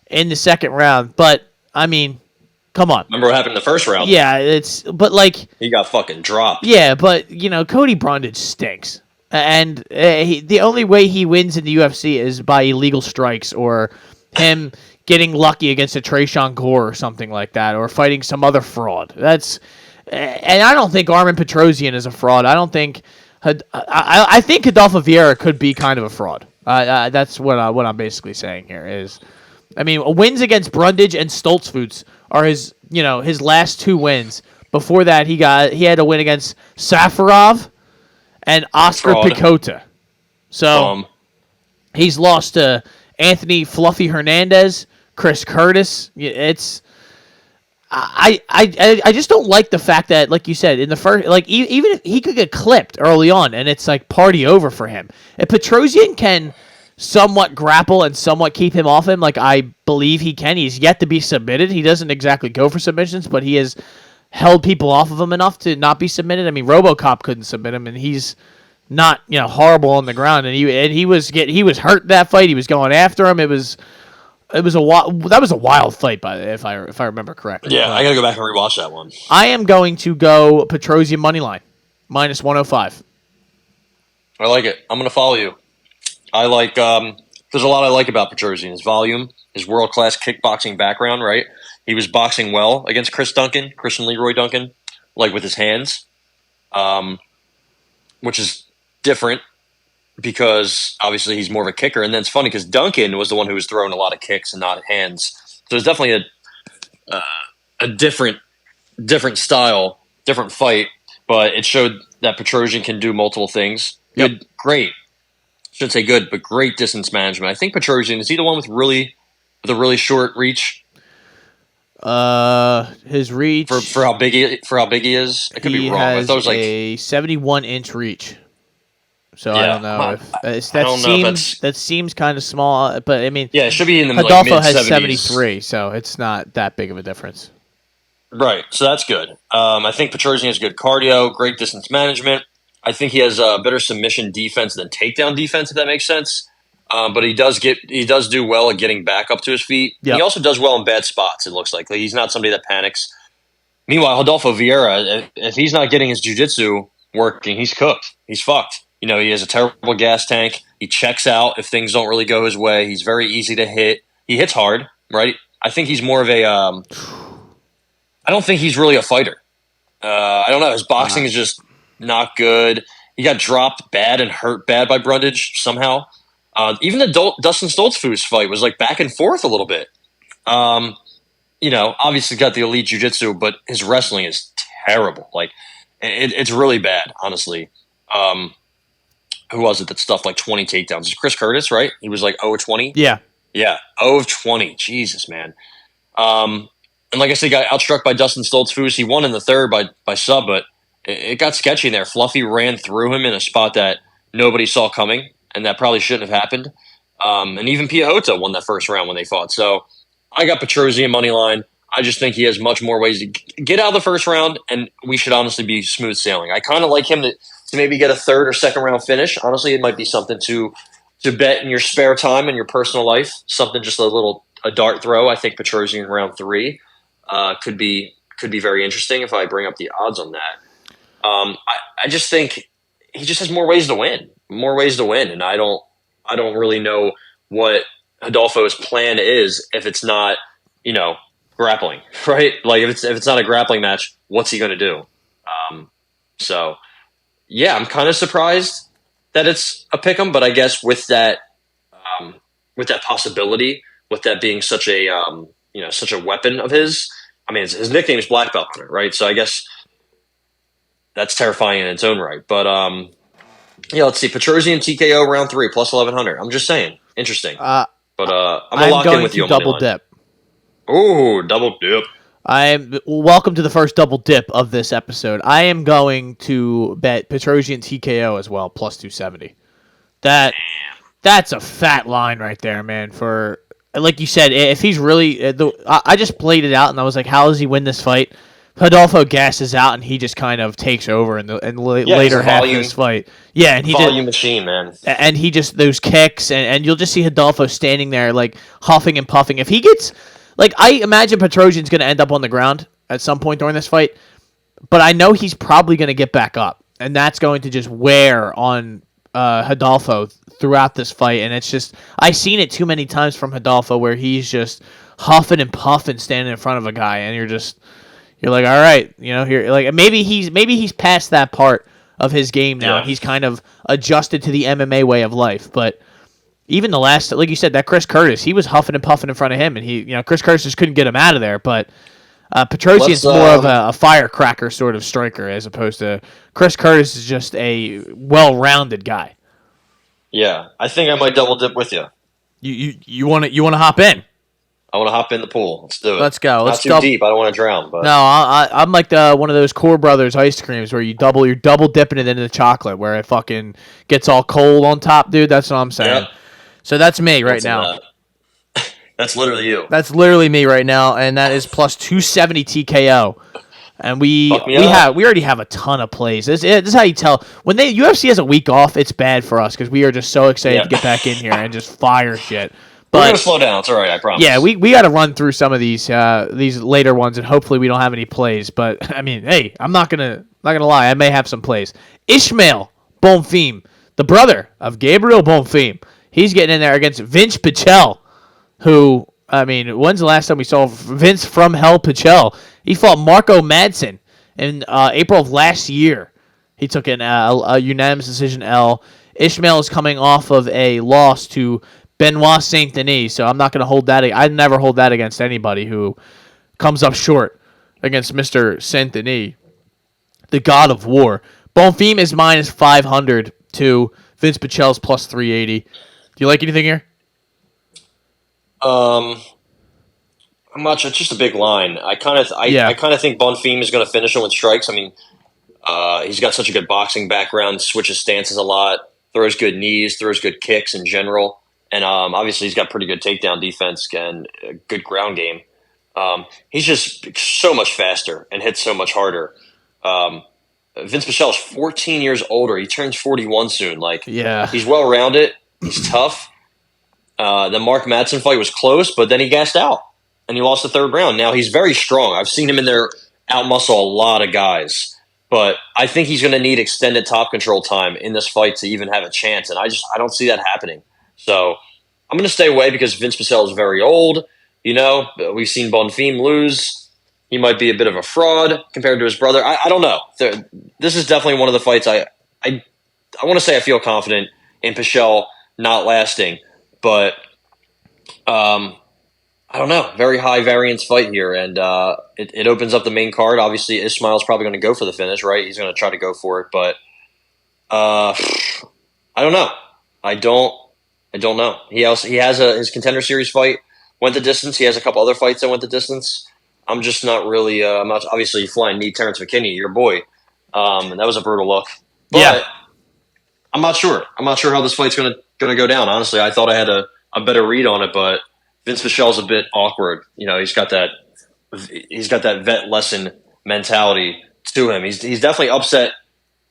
in the second round, but I mean, come on. Remember what happened in the first round? Yeah, but like he got fucking dropped. Yeah, but Cody Brundage stinks, and the only way he wins in the UFC is by illegal strikes or him getting lucky against a Trayshawn Gore or something like that, or fighting some other fraud. And I don't think Armin Petrosyan is a fraud. I don't think. I think Adolfo Vieira could be kind of a fraud. That's what I'm basically saying here is, I mean, wins against Brundage and Stoltzfus are his last two wins. Before that, he had a win against Safarov and Oscar Picota. So he's lost to Anthony Fluffy Hernandez, Chris Curtis. I just don't like the fact that, like you said, in the first, like even if he could get clipped early on and it's like party over for him. If Petrosyan can somewhat grapple and somewhat keep him off him, like I believe he can. He's yet to be submitted. He doesn't exactly go for submissions, but he has held people off of him enough to not be submitted. I mean, RoboCop couldn't submit him, and he's not horrible on the ground. And he was hurt that fight. He was going after him. That was a wild fight, if I remember correctly. Yeah, I gotta go back and rewatch that one. I am going to go Petrosyan moneyline, -105. I like it. I'm gonna follow you. I like. There's a lot I like about Petrosyan. His volume, his world-class kickboxing background. Right, he was boxing well against Christian Leroy Duncan, like with his hands, which is different because obviously he's more of a kicker. And then it's funny because Duncan was the one who was throwing a lot of kicks and not hands. So it's definitely a different style, different fight. But it showed that Petrosyan can do multiple things. Yep. Good, great. Shouldn't say good, but great distance management. I think Petrosyan, is he the one with a really short reach? His reach for how big he is. I could be wrong. I thought it was like a 71-inch reach. So yeah, I don't know if that seems kind of small, but I mean, yeah, it should be in the Adolfo mid-70s. has 73, so it's not that big of a difference. Right, so that's good. I think Petrosyan has good cardio, great distance management. I think he has a better submission defense than takedown defense, if that makes sense. But he does do well at getting back up to his feet. Yep. He also does well in bad spots. It looks like he's not somebody that panics. Meanwhile, Adolfo Vieira, if he's not getting his jiu-jitsu working, he's cooked. He's fucked. He has a terrible gas tank. He checks out if things don't really go his way. He's very easy to hit. He hits hard, right? I think he's more of a. I don't think he's really a fighter. I don't know. His boxing is just not good. He got dropped bad and hurt bad by Brundage somehow. Even the Dustin Stoltzfus fight was like back and forth a little bit. Obviously got the elite jiu-jitsu, but his wrestling is terrible. Like, it's really bad, honestly. Who was it that stuffed like 20 takedowns? It's Chris Curtis, right? He was like 0 of 20? Yeah. Yeah, 0 of 20. Jesus, man. And like I said, got outstruck by Dustin Stoltzfus. He won in the third by sub, but it got sketchy in there. Fluffy ran through him in a spot that nobody saw coming, and that probably shouldn't have happened. And even Piahota won that first round when they fought. So I got Petrosyan money line. I just think he has much more ways to get out of the first round, and we should honestly be smooth sailing. I kind of like him to maybe get a third or second round finish. Honestly, it might be something to bet in your spare time in your personal life. Something just a dart throw. I think Petrosyan in round 3 could be very interesting if I bring up the odds on that. I just think he just has more ways to win, and I don't really know what Adolfo's plan is if it's not grappling, right? Like if it's not a grappling match, what's he going to do? So yeah, I'm kind of surprised that it's a pick'em, but I guess with that possibility, with that being such a such a weapon of his. I mean, his nickname is Black Belt Hunter, right? So I guess that's terrifying in its own right. But let's see. Petrosyan TKO round 3 plus 1100. I'm just saying, interesting. But I'm gonna lock in with you on double dip. Oh, double dip. Welcome to the first double dip of this episode. I am going to bet Petrosyan TKO as well, plus 270. That's a fat line right there, man. For like you said, if he's really, I just played it out and I was like, how does he win this fight? Rodolfo gasses out and he just kind of takes over in the later half of this fight. Yeah, and he volume machine, man. And he just those kicks and you'll just see Rodolfo standing there like huffing and puffing. If he gets like I imagine Petrosian's going to end up on the ground at some point during this fight, but I know he's probably going to get back up, and that's going to just wear on Rodolfo throughout this fight. And it's just I've seen it too many times from Rodolfo where he's just huffing and puffing standing in front of a guy, and you're like, all right, here, like maybe he's past that part of his game now. Yeah. He's kind of adjusted to the MMA way of life. But even the last, like you said, that Chris Curtis, he was huffing and puffing in front of him, and Chris Curtis just couldn't get him out of there. But Petrosian's more of a firecracker sort of striker, as opposed to Chris Curtis is just a well-rounded guy. Yeah, I think I might double dip with you. You want to hop in? I want to hop in the pool. Let's do it. Let's go. Not too deep. I don't want to drown. But no, I'm like one of those Core Brothers ice creams where you're double dipping it into the chocolate, where it fucking gets all cold on top, dude. That's what I'm saying. Yep. So that's me right now. That's literally you. That's literally me right now, and that is plus 270 TKO. And we already have a ton of plays. This is how you tell when UFC has a week off. It's bad for us because we are just so excited to get back in here and just fire shit. But we're gonna slow down. It's all right. I promise. Yeah, we got to run through some of these later ones, and hopefully we don't have any plays. But I mean, hey, I'm not gonna lie. I may have some plays. Ishmael Bonfim, the brother of Gabriel Bonfim, he's getting in there against Vince Pichel, who, I mean, when's the last time we saw Vince from Hell Pichel? He fought Marco Madsen in April of last year. He took a unanimous decision L. Ishmael is coming off of a loss to Benoit Saint Denis, so I'm not going to hold that. I never hold that against anybody who comes up short against Mr. Saint Denis, the god of war. Bonfim is minus 500 to Vince Pichel's plus 380. Do you like anything here? I'm not sure. It's just a big line. I kind of think Bonfim is going to finish him with strikes. I mean, he's got such a good boxing background, switches stances a lot, throws good knees, throws good kicks in general. And obviously, he's got pretty good takedown defense and a good ground game. He's just so much faster and hits so much harder. Vince Pichel is 14 years older. He turns 41 soon. He's well-rounded. He's tough. The Mark Madsen fight was close, but then he gassed out, and he lost the third round. Now, he's very strong. I've seen him in there outmuscle a lot of guys. But I think he's going to need extended top control time in this fight to even have a chance, and I don't see that happening. So I'm going to stay away because Vince Pichel is very old. We've seen Bonfim lose. He might be a bit of a fraud compared to his brother. I don't know. This is definitely one of the fights I want to say I feel confident in Pichel not lasting. But I don't know. Very high variance fight here, and it opens up the main card. Obviously, Ismail's probably going to go for the finish, right? He's going to try to go for it, but I don't know. I don't know. He has his Contender Series fight went the distance. He has a couple other fights that went the distance. I'm just not really. I'm not obviously flying knee Terrence McKinney, your boy, and that was a brutal look. But yeah. I'm not sure. I'm not sure how this fight's going to go down. Honestly, I thought I had a better read on it, but Vince Pichel's a bit awkward. He's got that vet lesson mentality to him. He's definitely upset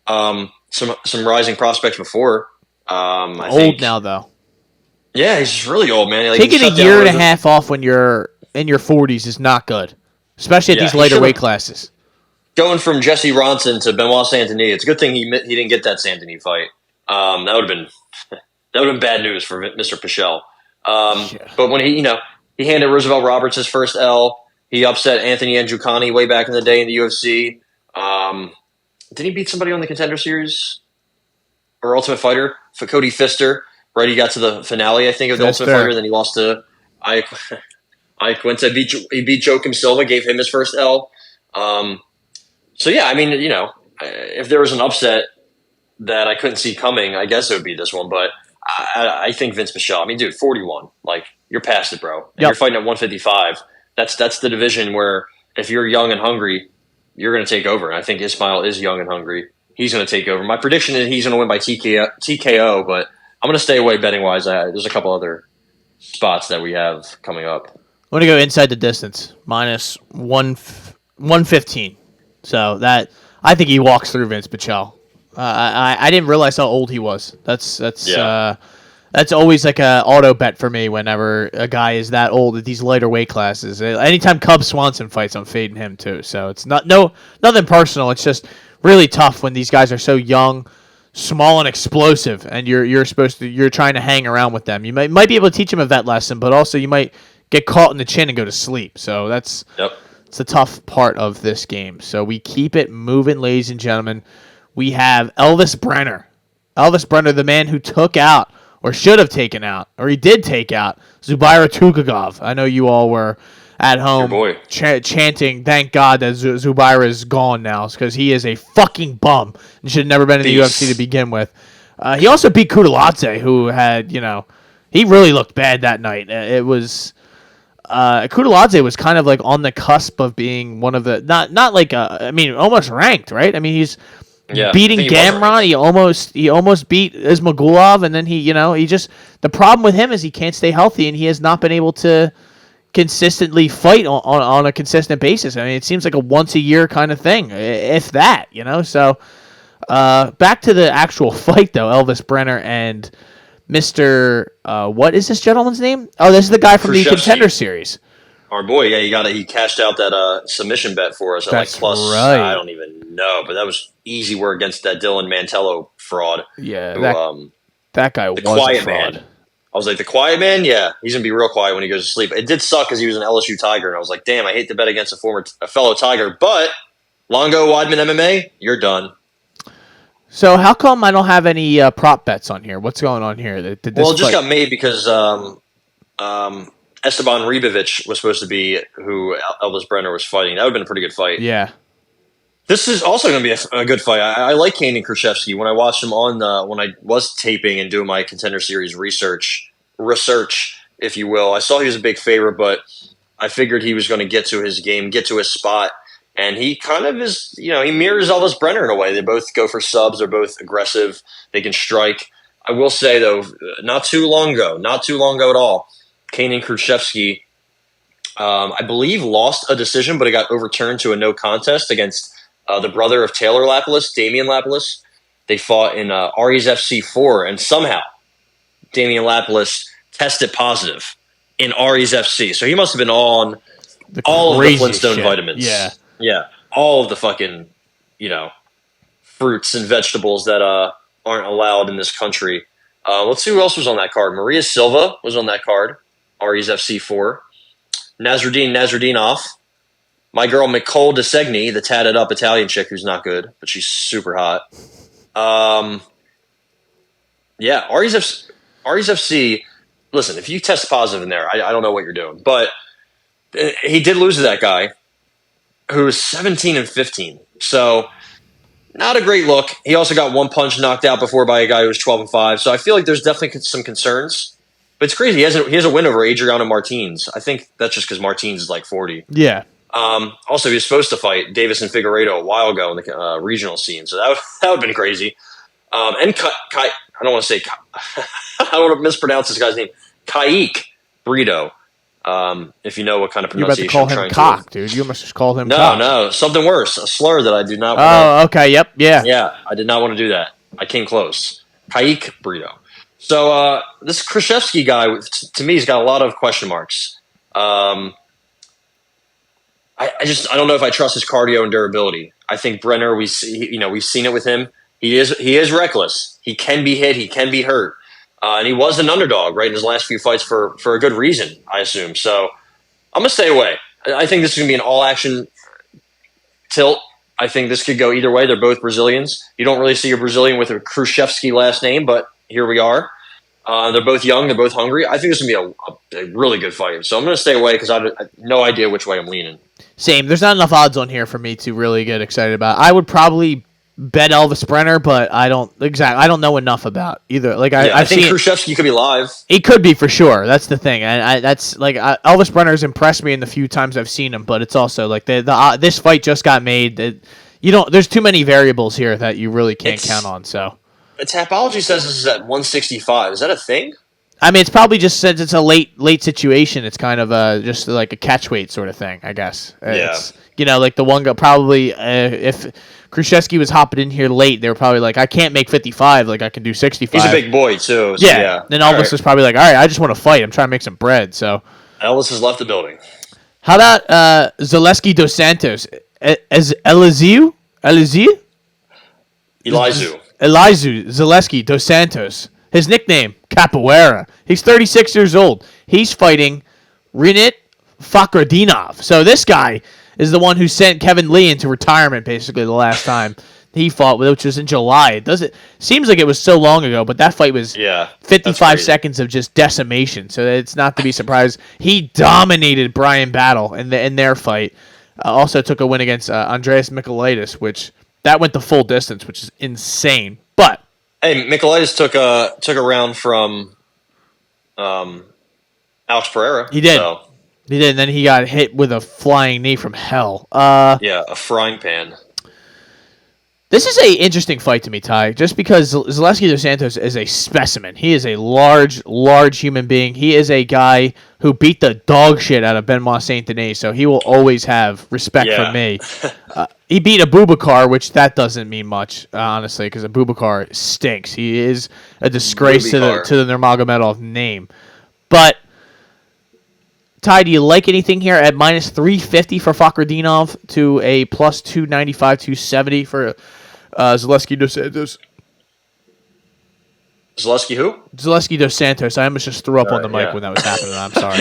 some rising prospects before. I think now though. Yeah, he's just really old, man. Taking a year and a half off when you're in your 40s is not good, especially at these later weight classes. Going from Jesse Ronson to Benoit Saint Denis, it's a good thing he didn't get that Saint Denis fight. That would have been bad news for Mr. Pichel. But when he handed Roosevelt Roberts his first L, he upset Anthony Njoukani way back in the day in the UFC. Did he beat somebody on the Contender Series or Ultimate Fighter? For Cody Pfister, right? He got to the finale, I think, of the Ultimate Fighter, and then he lost to Iaquinta. He beat Joakim Silva, gave him his first L. So yeah, I mean, if there was an upset that I couldn't see coming, I guess it would be this one. But I think Vince Pichel. I mean, dude, 41. You're past it, bro. And you're fighting at 155. That's the division where if you're young and hungry, you're going to take over. And I think Ismail is young and hungry. He's going to take over. My prediction is he's going to win by TKO, but I'm going to stay away betting-wise. There's a couple other spots that we have coming up. I'm going to go inside the distance. Minus 115. So I think he walks through Vince Pichel. I didn't realize how old he was. That's always like a auto bet for me whenever a guy is that old at these lighter weight classes. Anytime Cub Swanson fights, I'm fading him too. So it's nothing personal. It's just really tough when these guys are so young, small, and explosive, and you're trying to hang around with them. You might be able to teach them a vet lesson, but also you might get caught in the chin and go to sleep. So it's the tough part of this game. So we keep it moving, ladies and gentlemen. We have Elvis Brenner. Elvis Brenner, the man who took out, or should have taken out, or he did take out, Zubaira Tukhugov. I know you all were at home chanting, thank God that Zubaira is gone now, because he is a fucking bum and should have never been in the UFC to begin with. He also beat Kutaladze, who had, he really looked bad that night. It was... Kutaladze was kind of like on the cusp of being one of the... Not like, almost ranked, right? I mean, he's... beating Gamrot, he almost beat Ismagulov, and then he just the problem with him is he can't stay healthy, and he has not been able to consistently fight on a consistent basis. I mean, it seems like a once a year kind of thing, if that, So back to the actual fight though, Elvis Brenner and Mr. What is this gentleman's name? Oh, this is the guy from the Contender Series. Our boy, he cashed out that submission bet for us at That's like plus, right. I don't even know, but that was easy work against that Dylan Mantello fraud. Yeah, that guy was quiet a fraud. man. I was like, the quiet man? Yeah, he's going to be real quiet when he goes to sleep. It did suck because he was an LSU Tiger, and I was like, damn, I hate to bet against a fellow Tiger, but Longo Weidman MMA, you're done. So how come I don't have any prop bets on here? What's going on here? It just got made because Esteban Ribovic was supposed to be who Elvis Brenner was fighting. That would have been a pretty good fight. Yeah. This is also going to be a good fight. I like Kanan Khrushchevsky. When I watched him when I was taping and doing my Contender Series research, if you will, I saw he was a big favorite, but I figured he was going to get to his game, get to his spot, and he kind of is, he mirrors Elvis Brenner in a way. They both go for subs. They're both aggressive. They can strike. I will say, though, not too long ago at all, Kanan Khrushchevsky, I believe, lost a decision, but it got overturned to a no contest against the brother of Taylor Lapilus, Damian Lapilus. They fought in Aries FC 4, and somehow Damian Lapilus tested positive in Aries FC. So he must have been on all of the Flintstone vitamins. Yeah. All of the fucking, fruits and vegetables that aren't allowed in this country. Let's see who else was on that card. Maria Silva was on that card. Aries FC 4. Nasruddinov. My girl Nicole DeSegni, the tatted up Italian chick who's not good, but she's super hot. Aries FC. Listen, if you test positive in there, I don't know what you're doing. But he did lose to that guy who was 17-15. So not a great look. He also got one punch knocked out before by a guy who was 12-5. So I feel like there's definitely some concerns. But it's crazy. He has a win over Adriano Martins. I think that's just because Martins is like 40. Yeah. Also, he was supposed to fight Davison Figueiredo a while ago in the regional scene. So that would have been crazy. And I don't want to say I don't want to mispronounce this guy's name. Kaik Brito. If you know what kind of pronunciation you're about to call him cock, dude. You must just call him cock. No, something worse. A slur that I do not want to... Oh, okay, yep, yeah. Yeah, I did not want to do that. I came close. Kaik Brito. So this Khrushchevsky guy, to me, he's got a lot of question marks. I don't know if I trust his cardio and durability. I think Brenner, we've seen it with him. He is reckless. He can be hit. He can be hurt. And he was an underdog, right, in his last few fights for a good reason, I assume. So I'm going to stay away. I think this is going to be an all-action tilt. I think this could go either way. They're both Brazilians. You don't really see a Brazilian with a Khrushchevsky last name, but here we are. They're both young. They're both hungry. I think this is going to be a really good fight. So I'm going to stay away because I have no idea which way I'm leaning. Same. There's not enough odds on here for me to really get excited about. I would probably bet Elvis Brenner, but I don't know enough about either. Like I think Khrushchevsky could be live. He could be for sure. That's the thing, and Elvis Brenner's impressed me in the few times I've seen him. But it's also like this fight just got made. There's too many variables here that you really can't count on. So the Tapology says this is at 165. Is that a thing? I mean, it's probably just since it's a late situation, it's kind of just like a catch weight sort of thing, I guess. It's, like the one guy probably, if Krzyzewski was hopping in here late, they were probably like, I can't make 55, like I can do 65. He's a big boy, too. So yeah. Then Elvis was probably like, all right, I just want to fight. I'm trying to make some bread, so. Elvis has left the building. How about Zaleski dos Santos? Elizu Zaleski dos Santos. His nickname, Capoeira. He's 36 years old. He's fighting Rinat Fakhretdinov. So this guy is the one who sent Kevin Lee into retirement basically the last time he fought, which was in July. Seems like it was so long ago, but that fight was 55 seconds of just decimation. So it's not to be surprised. He dominated Brian Battle in their fight. Also took a win against Andreas Michailidis, which that went the full distance, which is insane. But hey, Michailidis took a round from Alex Pereira. He did. So. He did, and then he got hit with a flying knee from hell. A frying pan. This is a interesting fight to me, Ty, just because Zaleski dos Santos is a specimen. He is a large human being. He is a guy who beat the dog shit out of Benoit Saint-Denis, so he will always have respect from me. He beat Abubakar, which that doesn't mean much, honestly, because Abubakar stinks. He is a disgrace to the Nurmagomedov name. But Ty, do you like anything here at minus 350 for Fakhretdinov to a plus 295, 270 for Zaleski dos Santos? Zaleski who? Zaleski dos Santos. I almost just threw up on the mic when that was happening. I'm sorry.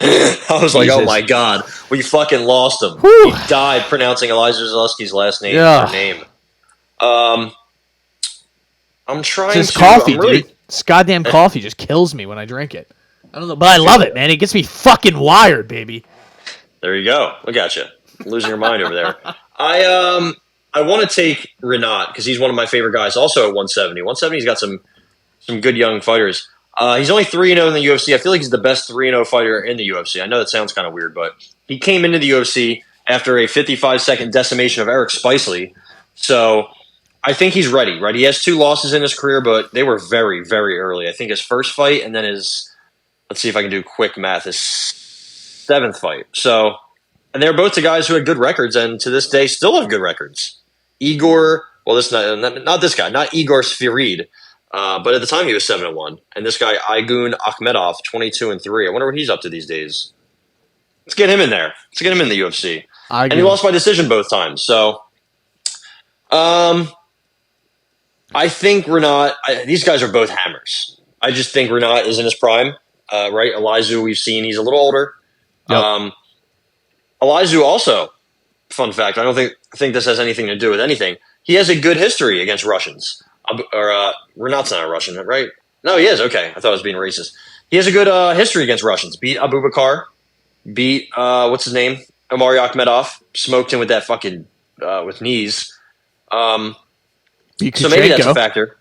I was like, oh my God, we fucking lost him. Whew. He died pronouncing Elijah Zaleski's last name. Name. I'm trying it's coffee, dude. This goddamn coffee just kills me when I drink it. I don't know, but I love it, man. It gets me fucking wired, baby. There you go. Look at you. Losing your mind over there. I want to take Rinat because he's one of my favorite guys. Also at 170. 170's got some good young fighters. He's only 3-0 in the UFC. I feel like he's the best 3-0 fighter in the UFC. I know that sounds kind of weird, but he came into the UFC after a 55-second decimation of Eric Spicely. So I think he's ready, right? He has 2 losses in his career, but they were very, very early. I think his first fight and then his, let's see if I can do quick math, his 7th fight. So, and they're both the guys who had good records and to this day still have good records. Igor, well, not this guy, not Igor Sfirid. But at the time he was 7-1, and this guy Aygun Akhmedov 22-3. I wonder what he's up to these days. Let's get him in there. Let's get him in the UFC. And he lost by decision both times. So, I think Rinat. These guys are both hammers. I just think Rinat is in his prime. Right, Elizu we've seen he's a little older. Yep. Elizu also, fun fact. I don't think this has anything to do with anything. He has a good history against Russians. Rinat's not a Russian, right? No, he is. Okay. I thought I was being racist. He has a good history against Russians. Beat Abubakar. Beat, what's his name? Omari Akhmedov. Smoked him with that fucking, with knees. So maybe that's a factor.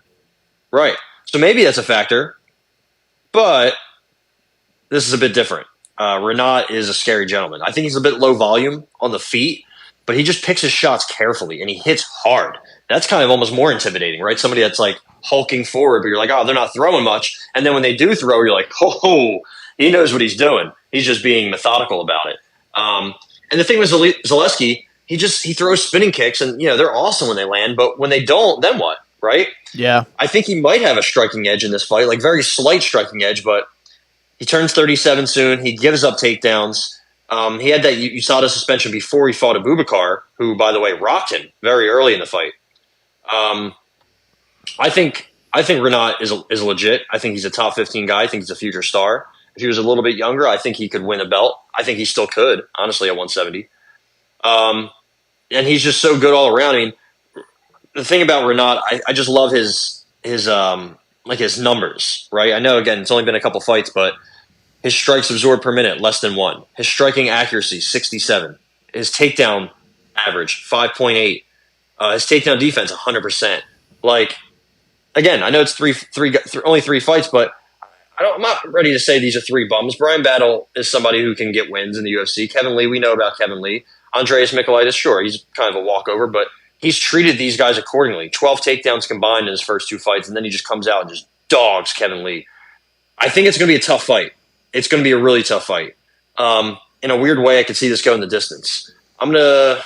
Right. So maybe that's a factor. But this is a bit different. Rinat is a scary gentleman. I think he's a bit low volume on the feet, but he just picks his shots carefully, and he hits hard. That's kind of almost more intimidating, right? Somebody that's like hulking forward, but you're like, oh, they're not throwing much. And then when they do throw, you're like, oh, he knows what he's doing. He's just being methodical about it. And the thing with Zaleski, he throws spinning kicks, and they're awesome when they land, but when they don't, then what, right? Yeah. I think he might have a striking edge in this fight, like very slight striking edge, but he turns 37 soon. He gives up takedowns. He had that USADA suspension before he fought Abubakar, who, by the way, rocked him very early in the fight. I think Rinat is legit. I think he's a top 15 guy. I think he's a future star. If he was a little bit younger, I think he could win a belt. I think he still could, honestly, at 170. And he's just so good all around. I mean, the thing about Rinat, I just love his numbers, right? I know, again, it's only been a couple fights, but his strikes absorbed per minute, less than 1. His striking accuracy, 67. His takedown average, 5.8. His takedown defense, 100%. Like, again, I know it's only 3 fights, but I'm not ready to say these are 3 bums. Brian Battle is somebody who can get wins in the UFC. Kevin Lee, we know about Kevin Lee. Andreas Michailidis, sure, he's kind of a walkover, but he's treated these guys accordingly. 12 takedowns combined in his first 2 fights, and then he just comes out and just dogs Kevin Lee. I think it's going to be a tough fight. It's going to be a really tough fight. In a weird way, I could see this going the distance. I'm gonna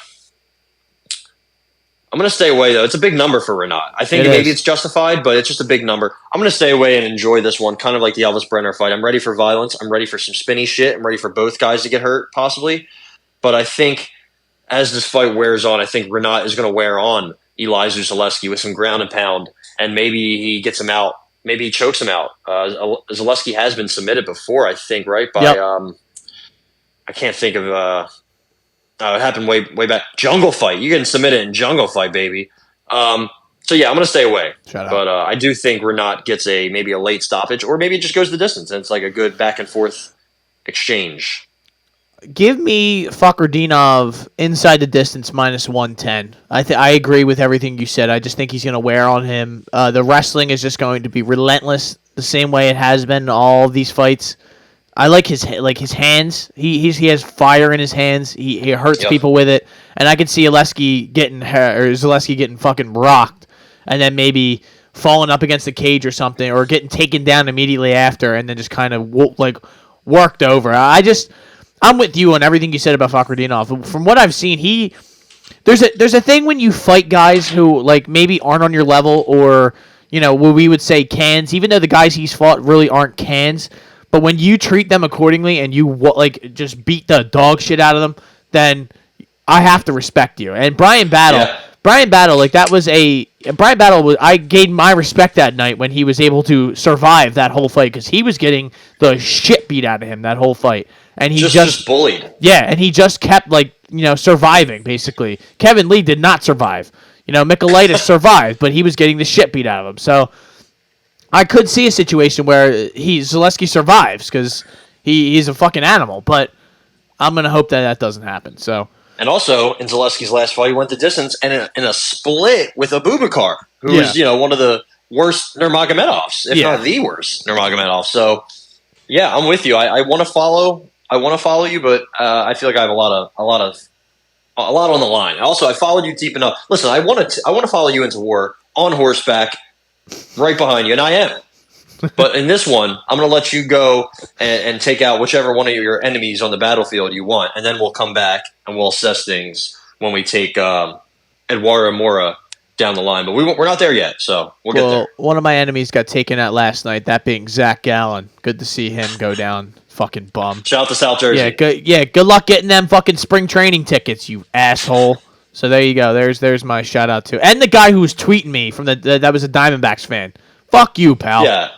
stay away though. It's a big number for Renat. I think maybe it's justified, but it's just a big number. I'm gonna stay away and enjoy this one, kind of like the Elvis Brenner fight. I'm ready for violence. I'm ready for some spinny shit. I'm ready for both guys to get hurt, possibly. But I think as this fight wears on, I think Renat is gonna wear on Elizeu Zaleski with some ground and pound, and maybe he gets him out. Maybe he chokes him out. Zaleski has been submitted before, I think, right? By I can't think of. It happened way back. Jungle Fight. You can submit it in Jungle Fight, baby. So yeah, I'm gonna stay away. But I do think Renat gets maybe a late stoppage, or maybe it just goes the distance, and it's like a good back and forth exchange. Give me Fakhretdinov inside the distance -110. I agree with everything you said. I just think he's going to wear on him. The wrestling is just going to be relentless, the same way it has been in all of these fights. I like his hands. He has fire in his hands. He hurts people with it, and I could see Zaleski getting fucking rocked, and then maybe falling up against the cage or something, or getting taken down immediately after, and then just kind of worked over. I'm with you on everything you said about Fakhretdinov. From what I've seen, there's a thing when you fight guys who maybe aren't on your level, or what we would say cans, even though the guys he's fought really aren't cans. But when you treat them accordingly and you just beat the dog shit out of them, then I have to respect you. And Brian Battle, I gained my respect that night when he was able to survive that whole fight, because he was getting the shit beat out of him that whole fight. And he just bullied. Yeah, and he just kept surviving, basically. Kevin Lee did not survive. Michaelitis survived, but he was getting the shit beat out of him. So I could see a situation where Zaleski survives, because he's a fucking animal, but I'm going to hope that doesn't happen. So, and also, in Zaleski's last fight, he went the distance and in a split with Abubakar, who is one of the worst Nurmagomedovs, if not the worst Nurmagomedov. So, yeah, I'm with you. I want to follow you, but I feel like I have a lot on the line. Also, I followed you deep enough. Listen, I want to follow you into war on horseback, right behind you, and I am. But in this one, I'm going to let you go and take out whichever one of your enemies on the battlefield you want, and then we'll come back and we'll assess things when we take Eduardo Mora down the line. But we're not there yet, so we'll get there. One of my enemies got taken out last night, that being Zach Gallen. Good to see him go down. Fucking bum. Shout out to South Jersey. Good luck getting them fucking spring training tickets, you asshole. So there you go. There's my shout out to. And the guy who was tweeting me from that was a Diamondbacks fan. Fuck you, pal. Yeah.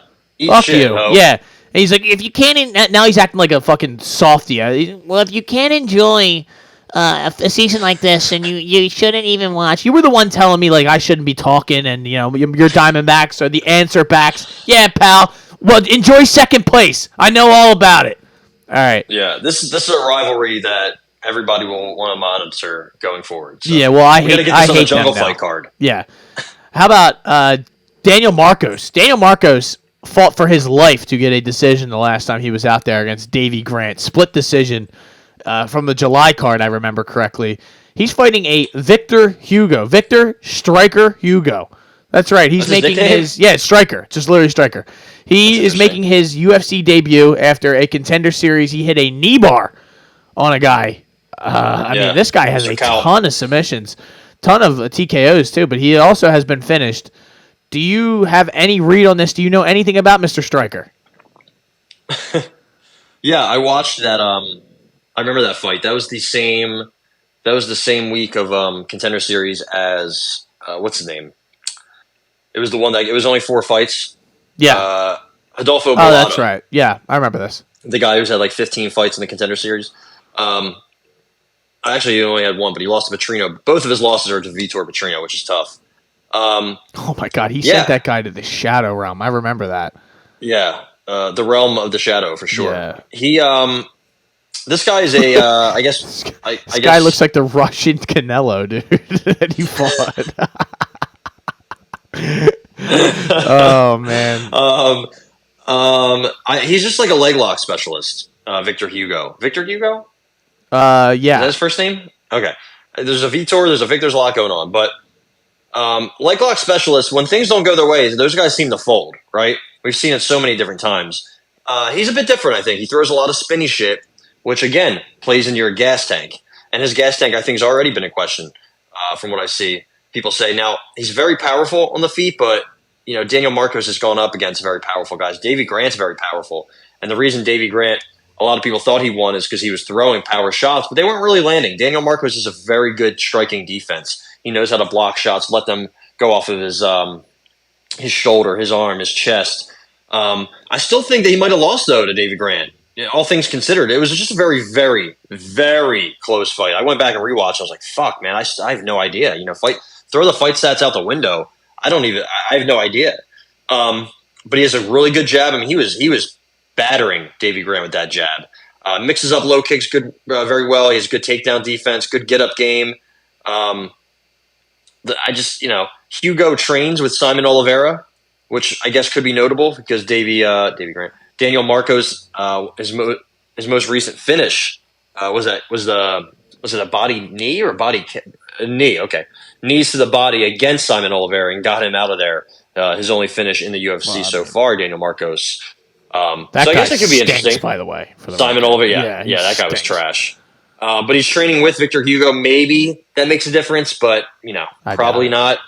Fuck you. Ho. Yeah. And he's like, if you can't, now he's acting like a fucking softie. Well, if you can't enjoy a season like this, and you shouldn't even watch. You were the one telling me I shouldn't be talking, and your Diamondbacks are the answer backs. Yeah, pal. Well, enjoy second place. I know all about it. All right. Yeah, this is a rivalry that everybody will want to monitor going forward. So yeah, well, I hate this on the Jungle Fight card. Yeah. How about Daniel Marcos? Daniel Marcos fought for his life to get a decision the last time he was out there against Davey Grant. Split decision from the July card, I remember correctly. He's fighting a Victor Striker Hugo. That's right. He's making Striker. Just literally Striker. He is making his UFC debut after a Contender Series. He hit a knee bar on a guy. I mean, this guy has a ton of submissions, ton of TKOs too, but he also has been finished. Do you have any read on this? Do you know anything about Mr. Striker? Yeah, I watched that. I remember that fight. That was the same week of Contender Series as what's his name? It was the one that it was only 4 fights. Yeah. Adolfo Bolano. Oh, that's right. Yeah, I remember this. The guy who's had 15 fights in the Contender Series. Actually, he only had one, but he lost to Petrino. Both of his losses are to Vitor Petrino, which is tough. Oh my God, he sent that guy to the Shadow Realm. I remember that. Yeah, the realm of the Shadow for sure. Yeah. He, this guy is a, I guess, this guy looks like the Russian Canelo, dude. That he fought. Oh man. He's just like a leg lock specialist. Victor Hugo. Victor Hugo? Yeah. Is that his first name? Okay. There's a Vitor, there's a Victor's a lot going on, but leg lock specialists, when things don't go their way, those guys seem to fold, right? We've seen it so many different times. He's a bit different, I think. He throws a lot of spinny shit, which, again, plays into your gas tank. And his gas tank, I think, has already been in question from what I see. People say, now, he's very powerful on the feet, but, Daniel Marcos has gone up against very powerful guys. Davey Grant's very powerful. And the reason Davey Grant, a lot of people thought he won is because he was throwing power shots, but they weren't really landing. Daniel Marcos is a very good striking defense. He knows how to block shots, let them go off of his shoulder, his arm, his chest. I still think that he might have lost, though, to Davey Grant. All things considered, it was just a very, very, very close fight. I went back and rewatched. I was like, "Fuck, man! I have no idea." Throw the fight stats out the window. I have no idea. But he has a really good jab. I mean, he was battering Davey Grant with that jab. Mixes up low kicks very well. He has good takedown defense, good get up game. Hugo trains with Simon Oliveira, which I guess could be notable because Daniel Marcos, his most recent finish was it a body knee or knee? Okay, knees to the body against Simon Oliveira and got him out of there. His only finish in the UFC so far, Daniel Marcos. That so I guess guy it could be stinks, interesting. by the way, for Simon Oliveira, yeah, that guy was trash. But he's training with Victor Hugo. Maybe that makes a difference, but probably not.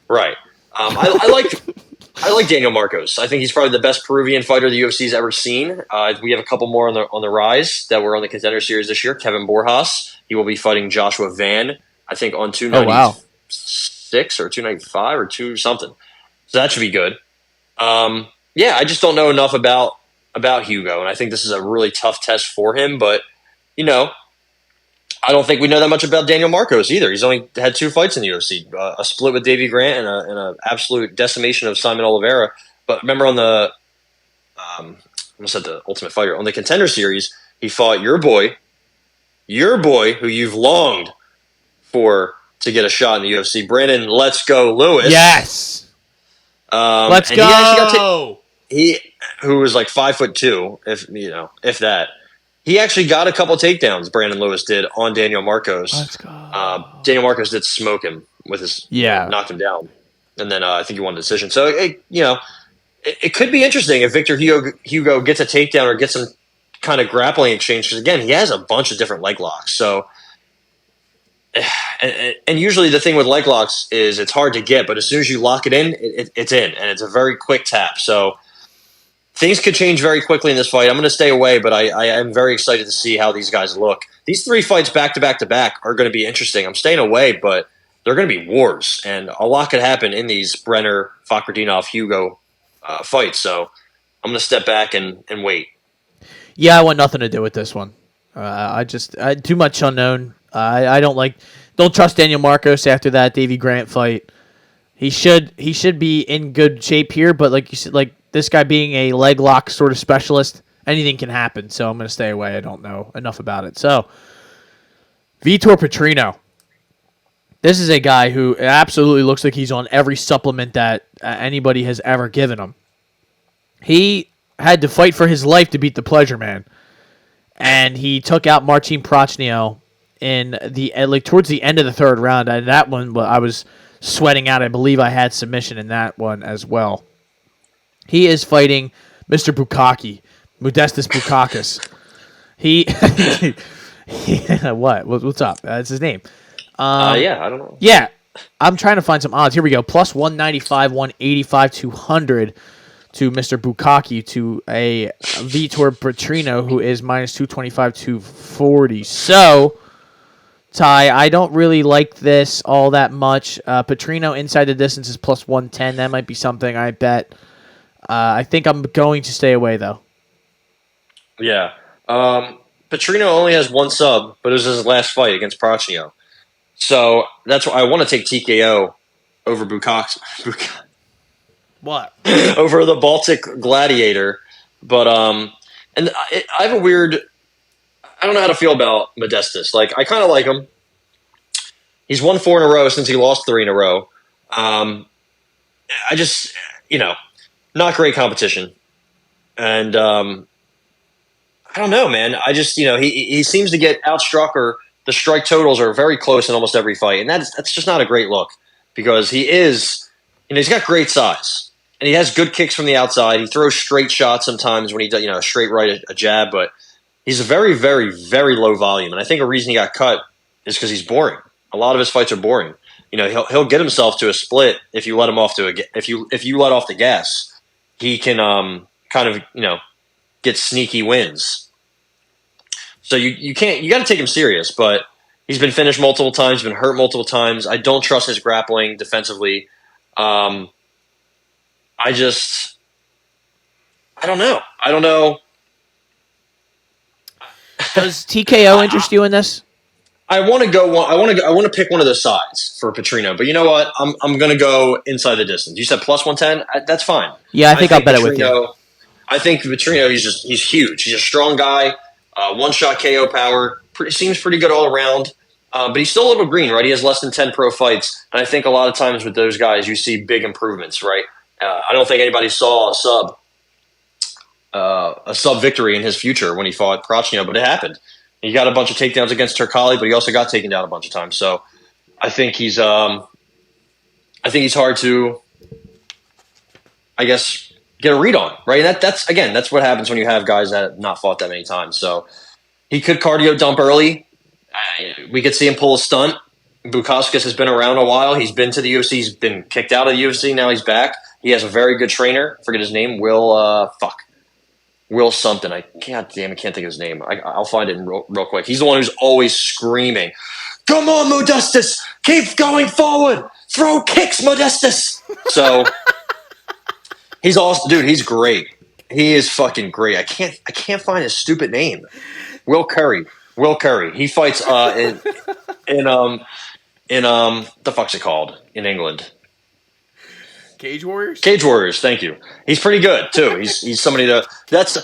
Right. I like Daniel Marcos. I think he's probably the best Peruvian fighter the UFC's ever seen. We have a couple more on the rise that were on the Contender Series this year. Kevin Borjas, he will be fighting Joshua Van, I think, on 296 or 295 or 2 something. So that should be good. I just don't know enough about Hugo, and I think this is a really tough test for him. But I don't think we know that much about Daniel Marcos either. He's only had 2 fights in the UFC, a split with Davey Grant and an absolute decimation of Simon Oliveira. But remember on the almost said the Ultimate Fighter, on the Contender Series, he fought your boy, who you've longed for to get a shot in the UFC, Brandon Let's Go Lewis. Yes. Let's go. He who was like 5'2", if that. He actually got a couple takedowns, Brandon Lewis did, on Daniel Marcos. Let's go. Daniel Marcos did smoke him with his knocked him down. And then I think he won the decision. So, it could be interesting if Victor Hugo gets a takedown or gets some kind of grappling exchange. Because, again, he has a bunch of different leg locks. So, and usually the thing with leg locks is it's hard to get. But as soon as you lock it in, it's in. And it's a very quick tap. So, things could change very quickly in this fight. I'm going to stay away, but I am very excited to see how these guys look. These 3 fights back to back to back are going to be interesting. I'm staying away, but they're going to be wars, and a lot could happen in these Brenner, Fakhretdinov, Hugo fights. So I'm going to step back and wait. Yeah, I want nothing to do with this one. Too much unknown. I don't trust Daniel Marcos after that Davey Grant fight. He should be in good shape here, but like you said, this guy being a leg lock sort of specialist, anything can happen. So I'm going to stay away. I don't know enough about it. So Vitor Petrino. This is a guy who absolutely looks like he's on every supplement that anybody has ever given him. He had to fight for his life to beat the Pleasure Man, and he took out Marcin Prachnio in towards the end of the 3rd round. And that one, I was sweating out. I believe I had submission in that one as well. He is fighting Mr. Bukaki, Modestus Bukakis. What's up? That's his name. I don't know. Yeah, I'm trying to find some odds. Here we go. Plus 195, 185, 200 to Mr. Bukaki, to a Vitor Petrino, who is minus 225, 240. So, Ty, I don't really like this all that much. Petrino inside the distance is plus 110. That might be something I bet. I think I'm going to stay away, though. Yeah. Petrino only has 1 sub, but it was his last fight against Prachnio. So that's why I want to take TKO over Bukaki. What? Over the Baltic Gladiator. But, and I have a weird... I don't know how to feel about Modestus. I kind of like him. He's won 4 in a row since he lost 3 in a row. I just, not great competition. And I don't know, man. I just, he seems to get outstruck, or the strike totals are very close in almost every fight. And that's just not a great look, because he is, he's got great size. and he has good kicks from the outside. He throws straight shots sometimes when he does, a straight right, a jab, but he's a very, very, very low volume. And I think a reason he got cut is because he's boring. A lot of his fights are boring. He'll get himself to a split if you let him off if you let off the gas. He can kind of get sneaky wins. So you got to take him serious, but he's been finished multiple times, been hurt multiple times. I don't trust his grappling defensively. I don't know. Does TKO interest you in this? I want to pick one of the sides for Petrino, but you know what? I'm going to go inside the distance. You said plus 110. That's fine. Yeah, I think I'll bet it with you. I think Petrino, he's huge. He's a strong guy. One shot KO power. Seems pretty good all around. But he's still a little green, right? He has less than 10 pro fights, and I think a lot of times with those guys, you see big improvements, right? I don't think anybody saw a sub victory in his future when he fought Prochnow, but it happened. He got a bunch of takedowns against Turkali, but he also got taken down a bunch of times. So I think he's hard to, I guess, get a read on, right? And that's what happens when you have guys that have not fought that many times. So he could cardio dump early. We could see him pull a stunt. Bukauskas has been around a while. He's been to the UFC. He's been kicked out of the UFC. Now he's back. He has a very good trainer. I forget his name. Will something. I can't think of his name. I'll find it real quick. He's the one who's always screaming, "Come on, Modestus! Keep going forward! Throw kicks, Modestus!" So he's awesome, dude. He's great. He is fucking great. I can't find his stupid name. Will Curry. He fights in the fuck's it called in England? Cage Warriors? Cage Warriors, thank you. He's pretty good, too. He's somebody that's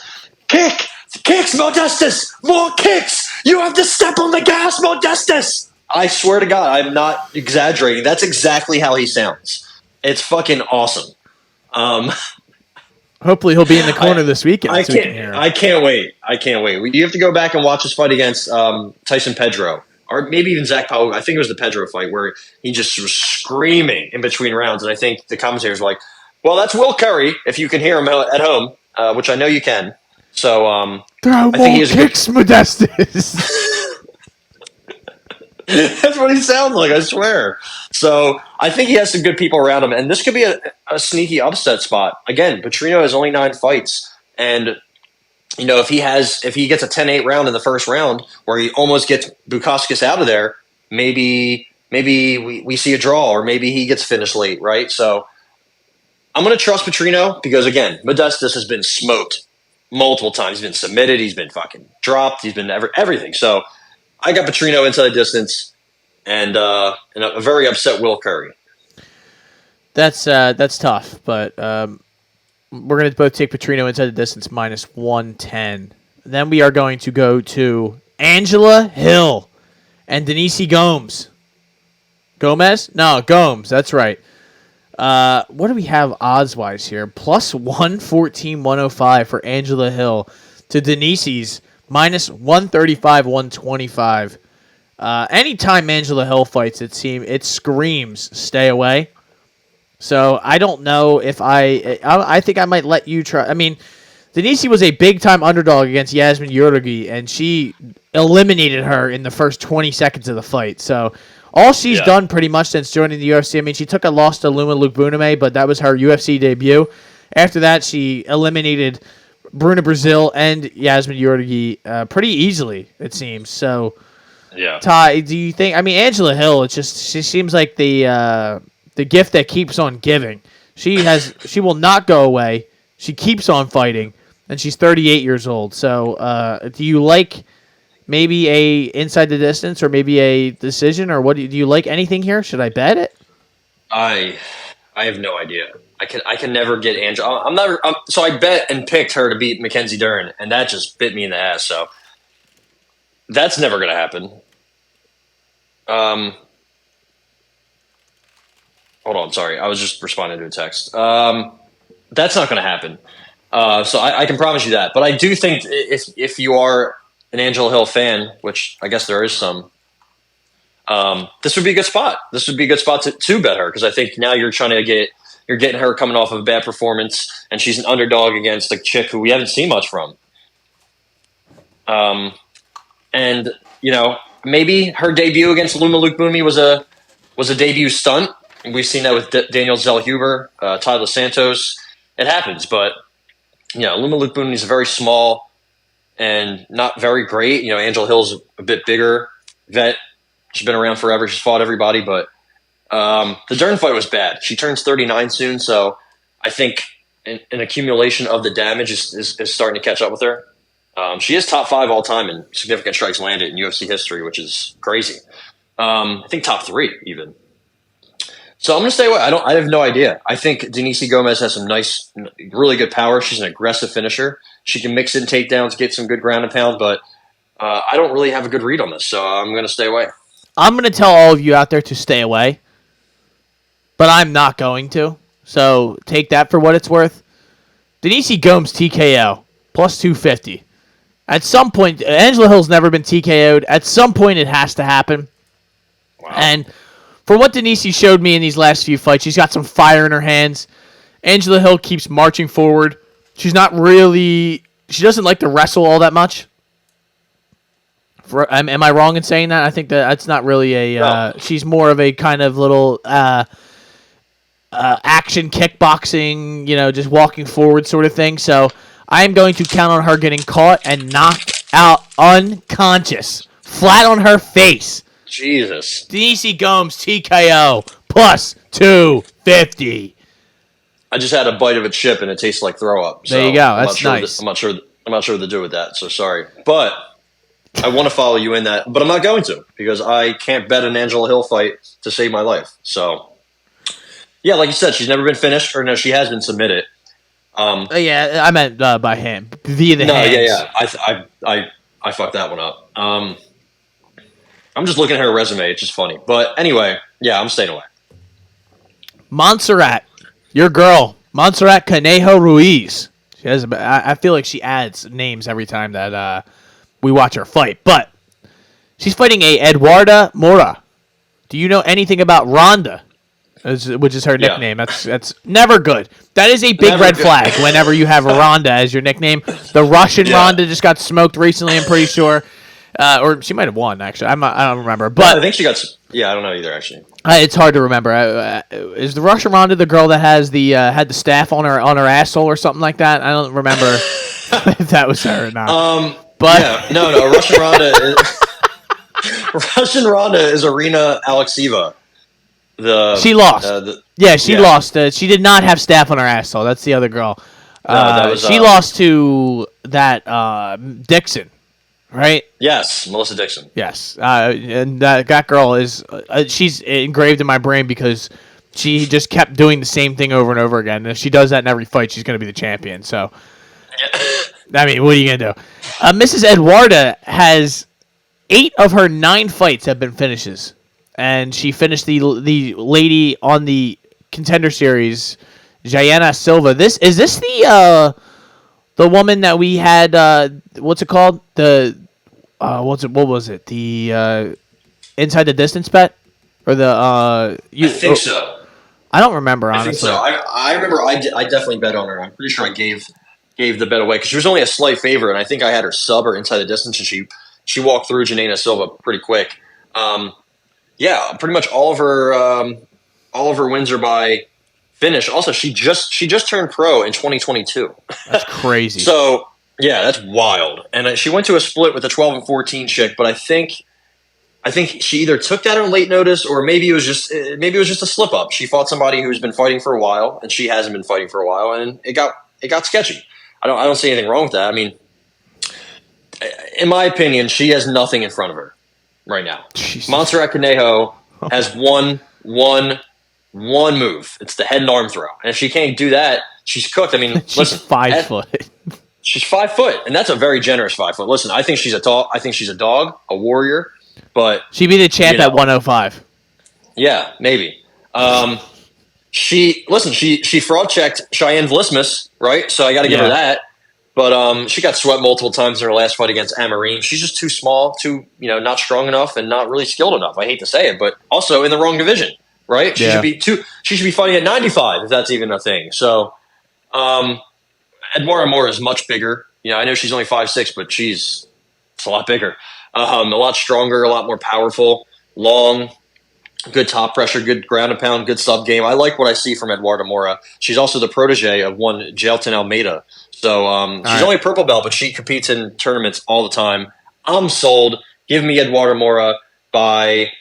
kicks, Modestus! More kicks! You have to step on the gas, Modestus! I swear to God, I'm not exaggerating. That's exactly how he sounds. It's fucking awesome. Hopefully he'll be in the corner this weekend. I can't wait. You have to go back and watch his fight against Tyson Pedro. Or maybe even Zach Paulo. I think it was the Pedro fight where he just was screaming in between rounds. And I think the commentators were like, well, that's Will Curry, if you can hear him at home, which I know you can. So throw more kicks, Modestus. That's what he sounds like, I swear. So I think he has some good people around him. And this could be a sneaky upset spot. Again, Petrino has only 9 fights. And if he gets a 10-8 round in the first round where he almost gets Bukauskas out of there, maybe we see a draw, or maybe he gets finished late, right? So I'm going to trust Petrino because, again, Modestus has been smoked multiple times. He's been submitted. He's been fucking dropped. He's been everything. So I got Petrino inside the distance and a very upset Will Curry. That's tough, but we're going to both take Petrino inside the distance minus 110. Then we are going to go to Angela Hill and Denise Gomes. Gomez? No, Gomes. That's right. What do we have odds-wise here? Plus 114, 105 for Angela Hill to Denise's minus 135, 125. Anytime Angela Hill fights, it screams stay away. So I don't know if I think I might let you try. I mean, Denise was a big-time underdog against Yasmin Yorgi, and she eliminated her in the first 20 seconds of the fight. So all she's done pretty much since joining the UFC, I mean, she took a loss to Luma Lukebuname, but that was her UFC debut. After that, she eliminated Bruna Brazil and Yasmin Yorgi pretty easily, it seems. So, Ty, do you think? I mean, Angela Hill, she seems like the gift that keeps on giving. She will not go away. She keeps on fighting, and she's 38 years old. So, do you like maybe a inside the distance or maybe a decision, or what do you like anything here? Should I bet it? I have no idea. I can never get Angela. So I bet and picked her to beat Mackenzie Dern, and that just bit me in the ass. So that's never going to happen. Hold on, sorry. I was just responding to a text. That's not going to happen. So I can promise you that. But I do think if you are an Angela Hill fan, which I guess there is some, this would be a good spot. This would be a good spot to bet her, because I think now you're trying to get you're getting her coming off of a bad performance, and she's an underdog against a chick who we haven't seen much from. And maybe her debut against Luma Lukebumi was a debut stunt. We've seen that with Daniel Zellhuber, Tyler Santos. It happens, but Luma Lukebumi is very small and not very great. Angela Hill's a bit bigger vet. She's been around forever. She's fought everybody, but the Dern fight was bad. She turns 39 soon, so I think an accumulation of the damage is starting to catch up with her. She is top 5 all time in significant strikes landed in UFC history, which is crazy. I think top 3 even. So I'm going to stay away. I have no idea. I think Denise Gomez has some nice, really good power. She's an aggressive finisher. She can mix in takedowns, get some good ground and pound, but I don't really have a good read on this, so I'm going to stay away. I'm going to tell all of you out there to stay away, but I'm not going to. So take that for what it's worth. Denise Gomes TKO plus 250. At some point, Angela Hill's never been TKO'd. At some point, it has to happen. Wow. And for what Denise showed me in these last few fights, she's got some fire in her hands. Angela Hill keeps marching forward. She doesn't like to wrestle all that much. Am I wrong in saying that? I think that's not really no. She's more of a kind of little action kickboxing, just walking forward sort of thing. So I am going to count on her getting caught and knocked out unconscious, flat on her face. Jesus. Denise Gomes TKO plus 250. I just had a bite of a chip and it tastes like throw up. So there you go. That's nice. I'm not sure what to do with that. So sorry, but I want to follow you in that, but I'm not going to because I can't bet an Angela Hill fight to save my life. So yeah, like you said, she's never been finished, or no, she has been submitted. Yeah, I meant by hand via the hands. Yeah. I fucked that one up. I'm just looking at her resume. It's just funny. But anyway, yeah, I'm staying away. Montserrat, your girl, Montserrat Conejo Ruiz. I feel like she adds names every time that we watch her fight. But she's fighting a Eduarda Mora. Do you know anything about Ronda? Which is her nickname. Yeah. That's never good. That is a big red flag whenever you have Ronda as your nickname. The Russian Ronda just got smoked recently, I'm pretty sure. Or she might have won, actually. I don't remember. But I think she got... Yeah, I don't know either, actually. It's hard to remember. Is the Russian Ronda the girl that has had the staff on her asshole or something like that? I don't remember if that was her or not. But yeah, no. Russian Ronda is Arina Alexieva. She lost. She lost. She did not have staff on her asshole. That's the other girl. She lost to that Dixon, right? Yes, Melissa Dixon. Yes, and that girl is she's engraved in my brain because she just kept doing the same thing over and over again. And if she does that in every fight, she's going to be the champion. So, I mean, what are you going to do? Mrs. Eduarda has 8 of her 9 fights have been finishes. And she finished the lady on the Contender Series, Jayana Silva. Is this the woman that we had? What's it called? What was it? The Inside the Distance bet, or the I think so. I don't remember honestly. I think so. I remember. I definitely bet on her. I'm pretty sure I gave the bet away because she was only a slight favorite, and I think I had her sub or Inside the Distance, and she walked through Jayana Silva pretty quick. Yeah, pretty much all of her wins are by finish. Also, she just turned pro in 2022. That's crazy. So yeah, that's wild. And she went to a split with a 12-14 chick, but I think she either took that on late notice or maybe it was just a slip up. She fought somebody who's been fighting for a while, and she hasn't been fighting for a while, and it got sketchy. I don't see anything wrong with that. I mean, in my opinion, she has nothing in front of her right now. Jesus. Montserrat Conejo has one move. It's the head and arm throw. And if she can't do that, she's cooked. I mean, she's 5 foot. She's 5 foot, and that's a very generous 5 foot. Listen, I think she's a dog, a warrior, but she'd be the champ at 105. Yeah, maybe. She fraud checked Cheyenne Vlismus, right? So I got to give her that. But she got swept multiple times in her last fight against Amarine. She's just too small, not strong enough, and not really skilled enough. I hate to say it, but also in the wrong division. right? She Yeah. should be She should be fighting at 95 if that's even a thing. So, Edmora Moore is much bigger. I know she's only 5'6", but it's a lot bigger, a lot stronger, a lot more powerful, long, good top pressure, good ground and pound, good sub game. I like what I see from Eduardo Mora. She's also the protege of one Jailton Almeida. So she's only a purple belt, but she competes in tournaments all the time. I'm sold. Give me Eduardo Mora I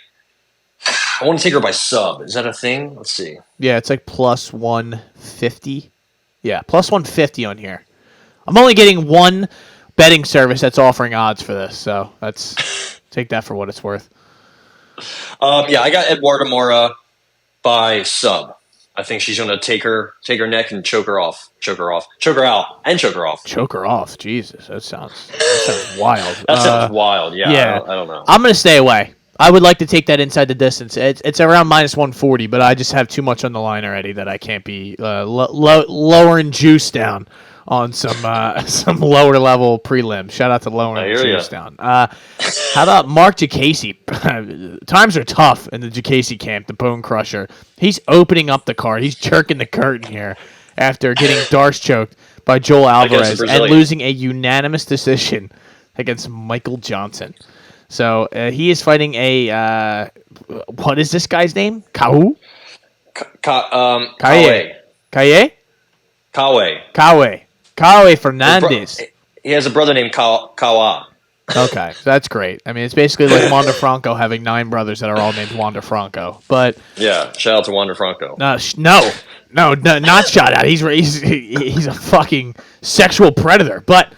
want to take her by sub. Is that a thing? Let's see. Yeah, it's like plus 150. Yeah, plus 150 on here. I'm only getting one betting service that's offering odds for this, so let's take that for what it's worth. Yeah, I got Eduardo Mora by sub. I think she's going to take her neck and choke her out, and choke her off. Choke her off, Jesus, that sounds wild. That sounds wild. Yeah, I don't know. I'm going to stay away. I would like to take that inside the distance. It's around minus 140, but I just have too much on the line already that I can't be lowering juice down on some lower level prelim. Shout out to lowering juice down. How about Mark Jacasey? Times are tough in the Jacasey camp, the Bone Crusher. He's opening up the card. He's jerking the curtain here after getting Darce choked by Joel Alvarez and losing a unanimous decision against Michael Johnson. So he is fighting a what is this guy's name? Kahu? Kawe. Kawe Fernandez. He has a brother named Kawa. Okay, so that's great. I mean, it's basically like Wander Franco having 9 brothers that are all named Wander Franco. But yeah, shout out to Wander Franco. No, not shout out. He's a fucking sexual predator. But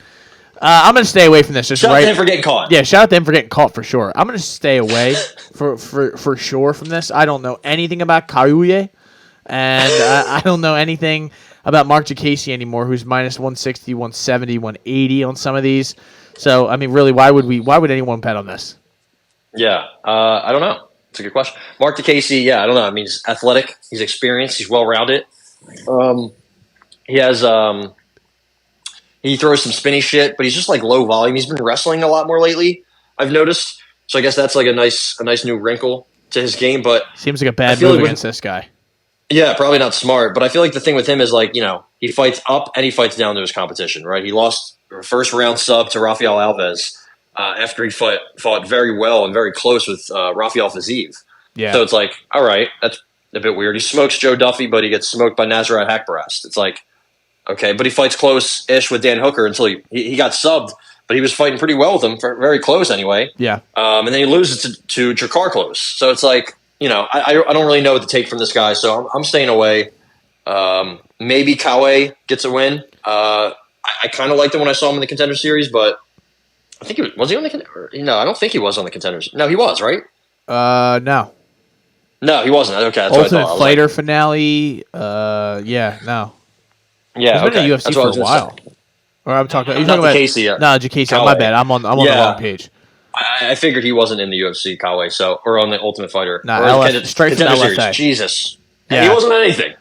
I'm gonna stay away from this. Shout out to him for getting caught. Yeah, shout out to him for getting caught for sure. I'm gonna stay away for sure from this. I don't know anything about Kauye, and I don't know anything about Mark Jacasey anymore, who's minus 160, 170, 180 on some of these. So, I mean, really, why would anyone bet on this? Yeah, I don't know. It's a good question. Mark Jacasey, yeah, I don't know. I mean, he's athletic, he's experienced, he's well-rounded. He has he throws some spinny shit, but he's just like low volume. He's been wrestling a lot more lately, I've noticed. So I guess that's like a nice new wrinkle to his game. But seems like a bad move against this guy. Yeah, probably not smart. But I feel like the thing with him is like, he fights up and he fights down to his competition, right? He lost first round sub to Rafael Alves after he fought very well and very close with Rafael Fiziev. Yeah. So it's like, all right, that's a bit weird. He smokes Joe Duffy, but he gets smoked by Nasrat Hakparast. It's like, okay, but he fights close-ish with Dan Hooker until he got subbed, but he was fighting pretty well with him, very close anyway. Yeah. And then he loses to Jakar Close. So it's like, I don't really know what to take from this guy, so I'm staying away. Maybe Kawe gets a win. I kind of liked him when I saw him in the Contender Series, but I think was he on the Contender? No, I don't think he was on the Contenders. No, he was, right? No. No, he wasn't. Okay, that's Ultimate what I thought. Fighter finale. Yeah, no. Yeah, he's been in the UFC for a while. Or I'm talking. You're talking about Jacasey. No, Jacasey. My bad. I'm on the wrong page. I figured he wasn't in the UFC, Kawe, or on the Ultimate Fighter. No, straight from LFA. Series. Jesus, yeah. He wasn't anything.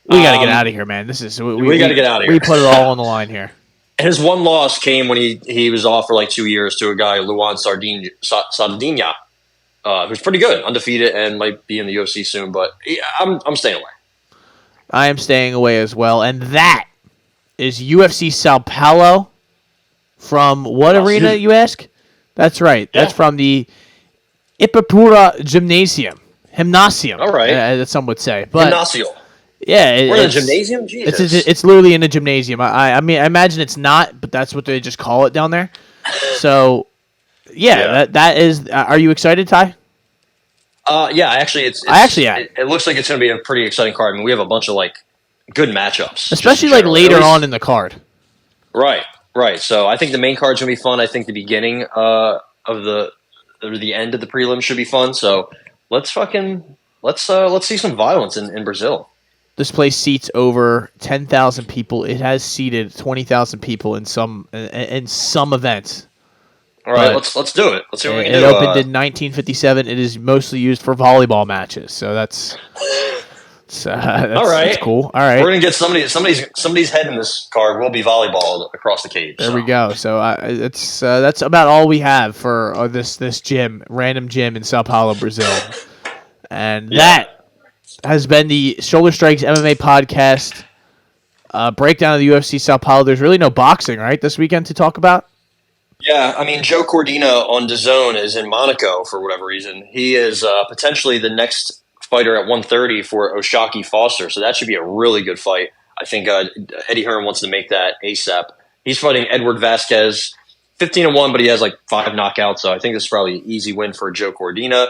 We got to get out of here, man. This is we got to get out of here. We put it all on the line here. His one loss came when he was off for like 2 years to a guy, Luan Sardinha, who's pretty good, undefeated, and might be in the UFC soon. But I'm staying away. I am staying away as well, and that is UFC Sao Paulo. From what arena, you ask? That's right. Yeah. That's from the Ipapura Gymnasium. All right. As some would say. But Gymnasio. Yeah. We're in a gymnasium? Jesus. It's literally in a gymnasium. I mean, I imagine it's not, but that's what they just call it down there. So, yeah. That is... are you excited, Ty? Yeah, actually, it looks like it's going to be a pretty exciting card. I mean, we have a bunch of, like, good matchups. Especially, like, later on in the card. Right. So I think the main card's going to be fun. I think the beginning of the end of the prelim should be fun. So let's see some violence in Brazil. This place seats over 10,000 people. It has seated 20,000 people in some events. All right, let's do it. Let's see what we can do. It opened in 1957. It is mostly used for volleyball matches. So that's all right. That's cool. All right, we're gonna get somebody's head in this card will be volleyball across the cage. There we go. So that's about all we have for this random gym in Sao Paulo, Brazil, and that has been the Shoulder Strikes MMA Podcast breakdown of the UFC Sao Paulo. There's really no boxing, right, this weekend to talk about? Yeah, I mean, Joe Cordina on DAZN is in Monaco for whatever reason. He is potentially the next fighter at 130 for Oshaki Foster, so that should be a really good fight. I think Eddie Hearn wants to make that ASAP. He's fighting Edward Vasquez, 15-1, but he has like 5 knockouts, so I think this is probably an easy win for Joe Cordina.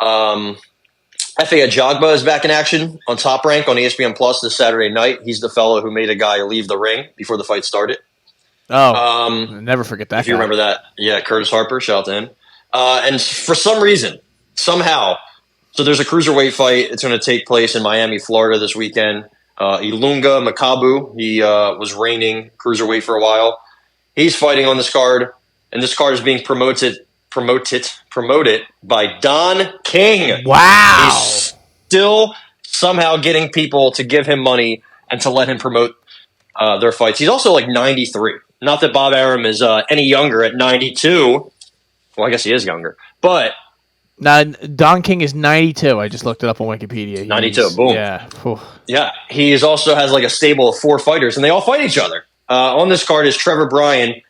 Efe Ajagba is back in action on Top Rank on ESPN Plus this Saturday night. He's the fellow who made a guy leave the ring before the fight started. Oh, never forget that. If you remember that. Yeah, Curtis Harper, shout out to him. And for some reason, somehow, so there's a cruiserweight fight. It's going to take place in Miami, Florida this weekend. Ilunga Makabu, he was reigning cruiserweight for a while. He's fighting on this card, and this card is being promoted by Don King. Wow. He's still somehow getting people to give him money and to let him promote their fights. He's also like 93. Not that Bob Arum is any younger at 92. Well, I guess he is younger. But now, Don King is 92. I just looked it up on Wikipedia. 92, boom. Yeah. Whew. Yeah, he also has like a stable of 4 fighters, and they all fight each other. On this card is Trevor Bryan,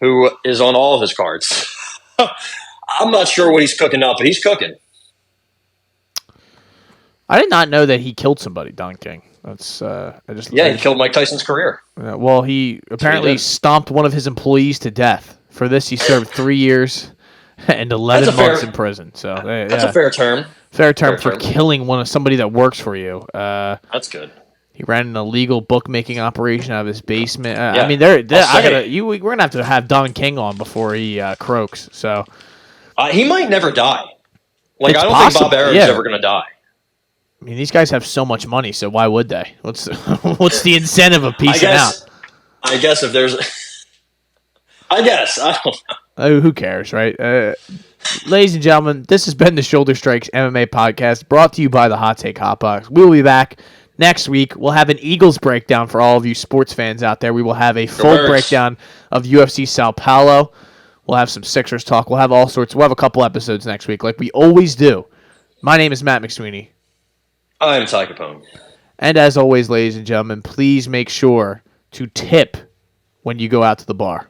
who is on all of his cards. I'm not sure what he's cooking up, but he's cooking. I did not know that he killed somebody, Don King. That's he killed Mike Tyson's career. Well, he apparently stomped one of his employees to death. For this, he served 3 years and 11 months in prison. So that's a fair term. Fair term for killing somebody that works for you. That's good. He ran an illegal bookmaking operation out of his basement. I mean, we're gonna have Don King on before he croaks. So he might never die. Like, I don't possible. think Bob Arum's ever gonna die. I mean, these guys have so much money, so why would they? What's the incentive of piecing out? I guess if there's, I don't know. Who cares, right? Ladies and gentlemen, this has been the Shoulder Strikes MMA Podcast, brought to you by the Hot Take Hotbox. We will be back next week. We'll have an Eagles breakdown for all of you sports fans out there. We will have a full breakdown of UFC Sao Paulo. We'll have some Sixers talk. We'll have all sorts. We'll have a couple episodes next week, like we always do. My name is Matt McSweeney. I'm Ty Capone. And as always, ladies and gentlemen, please make sure to tip when you go out to the bar.